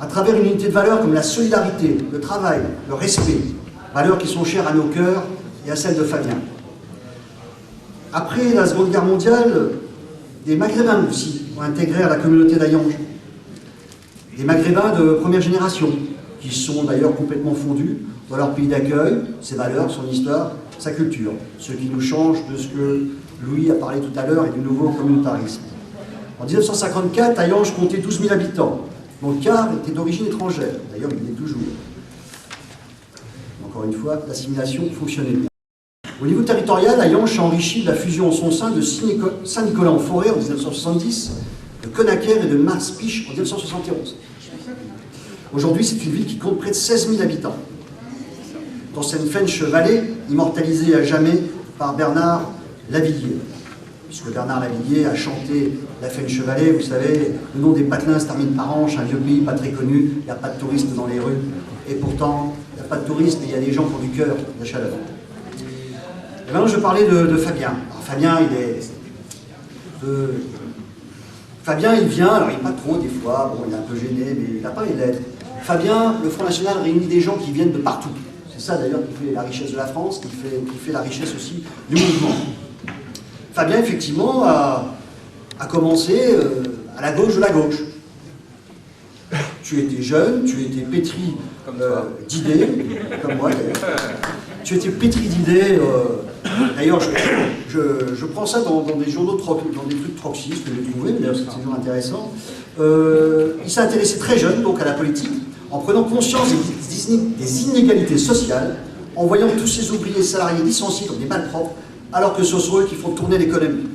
à travers une unité de valeurs comme la solidarité, le travail, le respect, valeurs qui sont chères à nos cœurs et à celles de Fabien. Après la Seconde Guerre mondiale, des Maghrébins aussi ont intégré à la communauté d'Hayange. Des Maghrébins de première génération, qui sont d'ailleurs complètement fondus dans leur pays d'accueil, ses valeurs, son histoire, sa culture. Ce qui nous change de ce que Louis a parlé tout à l'heure et du nouveau communautarisme. En 1954, Hayange comptait 12 000 habitants, dont le quart était d'origine étrangère. D'ailleurs, il l'est toujours. Encore une fois, l'assimilation fonctionnait bien. Au niveau territorial, Hayange s'est enrichi de la fusion en son sein de Saint-Nicolas-en-Forêt en 1970, de Conaquer et de Marspiche en 1971. Aujourd'hui, c'est une ville qui compte près de 16 000 habitants. Dans cette Fench Valley, immortalisée à jamais par Bernard Lavilliers. Puisque Bernard Lavilliers a chanté la Fench Valley, vous savez, le nom des patelins se termine par Anche, un vieux pays pas très connu, il n'y a pas de touristes dans les rues. Et pourtant, il n'y a pas de touristes, mais il y a des gens qui ont du cœur, de la chaleur. Et maintenant, je parlais de Fabien. Alors, Fabien, Fabien, il vient, alors il n'est pas trop des fois, bon, il est un peu gêné, mais il n'a pas les lettres. Fabien, le Front National réunit des gens qui viennent de partout. C'est ça d'ailleurs qui fait la richesse de la France, qui fait la richesse aussi du mouvement. Fabien, effectivement, a commencé à la gauche de la gauche. Tu étais jeune, tu étais pétri d'idées, comme moi d'ailleurs. Tu étais pétri d'idées. D'ailleurs, je prends ça dans des journaux, dans des trucs troxistes que j'ai trouvés, d'ailleurs c'est toujours intéressant. Il s'est intéressé très jeune donc à la politique, en prenant conscience des inégalités sociales, en voyant tous ces ouvriers salariés licenciés comme des malpropres, alors que ce sont eux qui font tourner l'économie.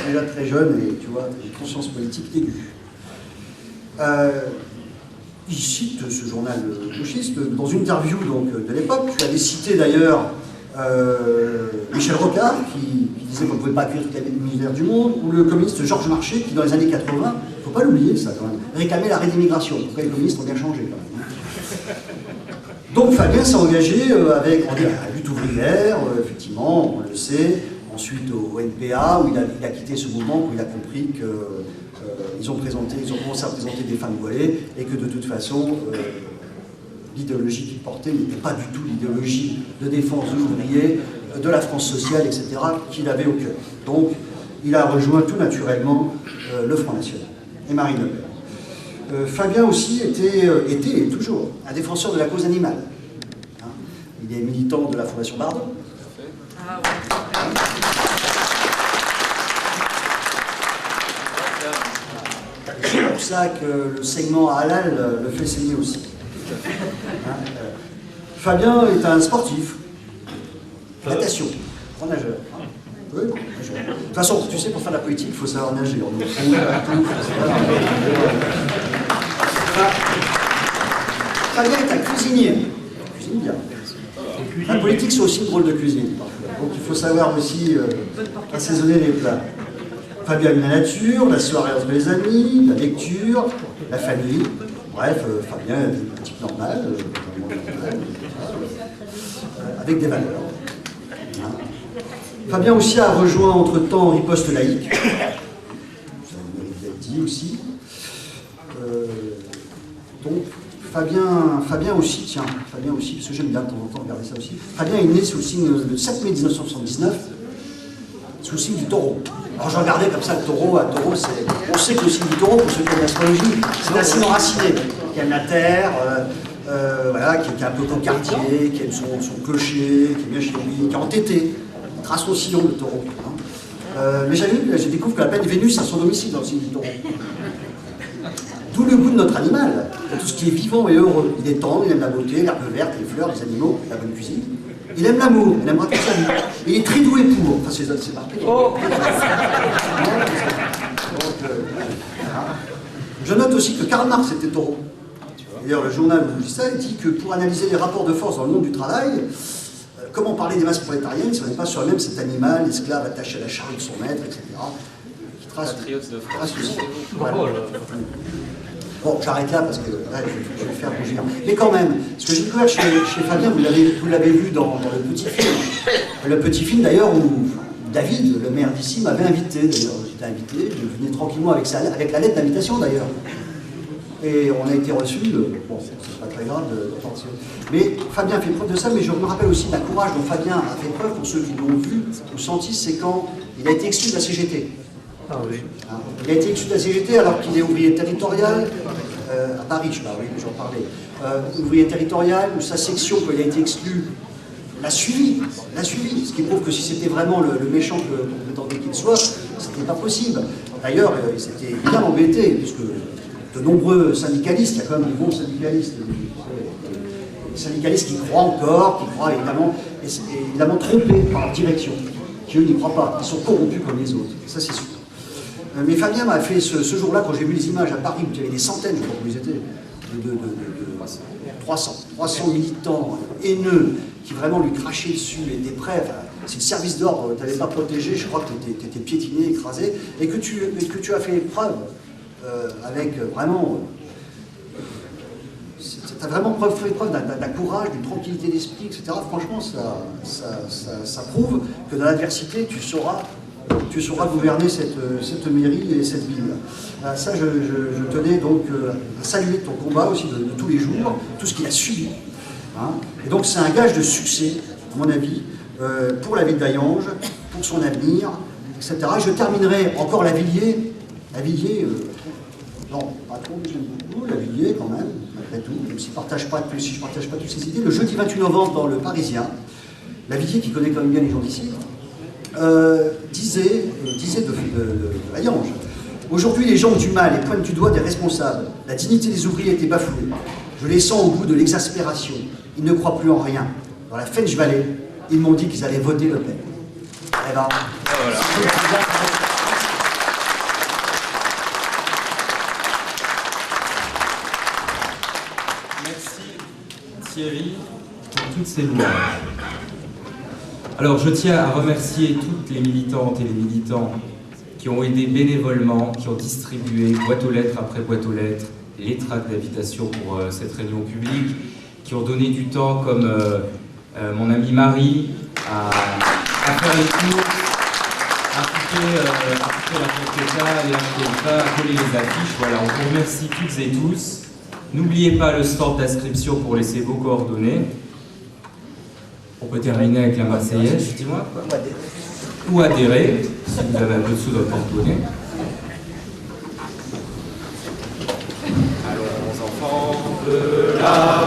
Déjà très jeune et tu vois, une conscience politique aiguë. Il cite ce journal gauchiste dans une interview donc, de l'époque. Tu avais cité d'ailleurs Michel Rocard, qui disait qu'on ne pouvait pas accueillir toute l'univers du monde, ou le communiste Georges Marchais, qui dans les années 80, il ne faut pas l'oublier ça quand même, réclamait l'arrêt d'immigration. Pourquoi les communistes ont bien changé quand même. Donc Fabien s'est engagé avec la lutte ouvrière, effectivement, on le sait, ensuite au NPA, où il a quitté ce mouvement, où il a compris qu'ils ont commencé à présenter des femmes voilées, et que de toute façon, l'idéologie qu'il portait n'était pas du tout l'idéologie de défense de l'ouvrier, de la France sociale, etc., qu'il avait au cœur. Donc, il a rejoint tout naturellement le Front National et Marine Le Pen. Fabien aussi était et toujours un défenseur de la cause animale. Hein, il est militant de la Fondation Bardot. Ah, ouais. C'est pour ça que le segment halal le fait saigner aussi. Fabien est un sportif, natation, grand nageur. Oui, nageur. De toute façon, tu sais, pour faire de la politique, il faut savoir nager. Fabien est un cuisinier. Il cuisine bien. La politique, c'est aussi une drôle de cuisine. Donc il faut savoir aussi assaisonner les plats. Fabien aime la nature, la soirée entre les amis, la lecture, la famille. Bref, Fabien est un type normal, avec des valeurs. Hein. Fabien aussi a rejoint entre-temps Riposte laïque. Ça mérite d'être dit aussi. Donc, Fabien aussi, tiens, Fabien aussi, parce que j'aime bien de temps en temps regarder ça aussi. Fabien est né sous le signe le 7 mai 1979, sous le signe du taureau. Alors je regardais comme ça le taureau, on sait que le signe du taureau, pour ceux qui aiment l'astrologie, c'est un signe enraciné, qui aime la terre, voilà, qui est un peu cocardier, qui aime son clocher, qui est bien chez lui, qui est entêté, il trace son sillon le taureau. Hein. Mais j'ai découvert que la planète Vénus a son domicile dans le signe du taureau. D'où le goût de notre animal, tout ce qui est vivant et heureux. Il est tendre, il aime la beauté, l'herbe verte, les fleurs, les animaux, la bonne cuisine. Il aime l'amour, il aimera toute sa vie. Il est très doué pour. Enfin, c'est marqué. Oh. Je note aussi que Karl Marx était taureau. D'ailleurs, le journal où je dis ça, il dit que pour analyser les rapports de force dans le monde du travail, comment parler des masses prolétariennes si on n'est pas sur même cet animal, l'esclave attaché à la charrue de son maître, etc. Qui trace aussi. Voilà. Bon, j'arrête là parce que là, je vais faire rougir. Mais quand même, ce que j'ai découvert chez Fabien, vous l'avez vu dans le petit film. Le petit film d'ailleurs où David, le maire d'ici, m'avait invité. D'ailleurs, j'étais invité, je venais tranquillement avec la lettre d'invitation d'ailleurs. Et on a été reçus, bon, c'est pas très grave de partir. Mais Fabien fait preuve de ça, mais je me rappelle aussi d'un courage dont Fabien a fait preuve, pour ceux qui l'ont vu ou senti, c'est quand il a été exclu de la CGT. Ah oui. Hein, il a été exclu de la CGT alors qu'il est ouvrier territorial, à Paris, je parle, oui, j'en parlais. Ouvrier territorial, où sa section, quand il a été exclu, l'a suivi, ce qui prouve que si c'était vraiment le méchant qu'on prétendait qu'il soit, c'était pas possible. D'ailleurs, il s'était bien embêté, puisque de nombreux syndicalistes, il y a quand même des bons syndicalistes, des syndicalistes qui croient encore, qui croient évidemment trompés par leur direction, qui eux n'y croient pas, ils sont corrompus comme les autres, ça c'est sûr. Mais Fabien m'a fait ce jour-là, quand j'ai vu les images à Paris, où il y avait des centaines, je crois que vous étiez, de 300 militants haineux qui vraiment lui crachaient dessus, étaient prêts, enfin, si le service d'ordre ne t'avait pas protégé, je crois que tu étais piétiné, écrasé, et que tu as fait preuve avec vraiment... tu as vraiment fait preuve d'un courage, d'une tranquillité d'esprit, etc. Franchement, ça prouve que dans l'adversité, tu sauras gouverner cette mairie et cette ville. Ça, je tenais donc à saluer ton combat aussi de tous les jours, tout ce qu'il a subi. Hein. Et donc c'est un gage de succès, à mon avis, pour la ville d'Hayange, pour son avenir, etc. Et je terminerai encore Lavilliers. Non, pas trop, mais j'aime beaucoup Lavilliers quand même, malgré tout, même si je ne partage pas toutes ces idées. Le jeudi 28 novembre dans le Parisien, Lavilliers, qui connaît quand même bien les gens d'ici, disait de Hayange. Aujourd'hui, les gens ont du mal et pointent du doigt des responsables. La dignité des ouvriers a été bafouée. Je les sens au bout de l'exaspération. Ils ne croient plus en rien. Dans la Fench Valley, ils m'ont dit qu'ils allaient voter Le Pen. Eh ben, voilà. Merci Thierry pour toutes ces louanges. Alors je tiens à remercier toutes les militantes et les militants qui ont aidé bénévolement, qui ont distribué boîte aux lettres après boîte aux lettres, les tracts d'invitation pour cette réunion publique, qui ont donné du temps comme mon amie Marie à faire les cours, à couper la compléta et à coller les affiches. Voilà, on vous remercie toutes et tous. N'oubliez pas le stand d'inscription pour laisser vos coordonnées. On peut terminer avec la Marseillaise, dis-moi. Ou adhérer, si vous avez un peu de sous dans le porte-monnaie. Allons enfants de la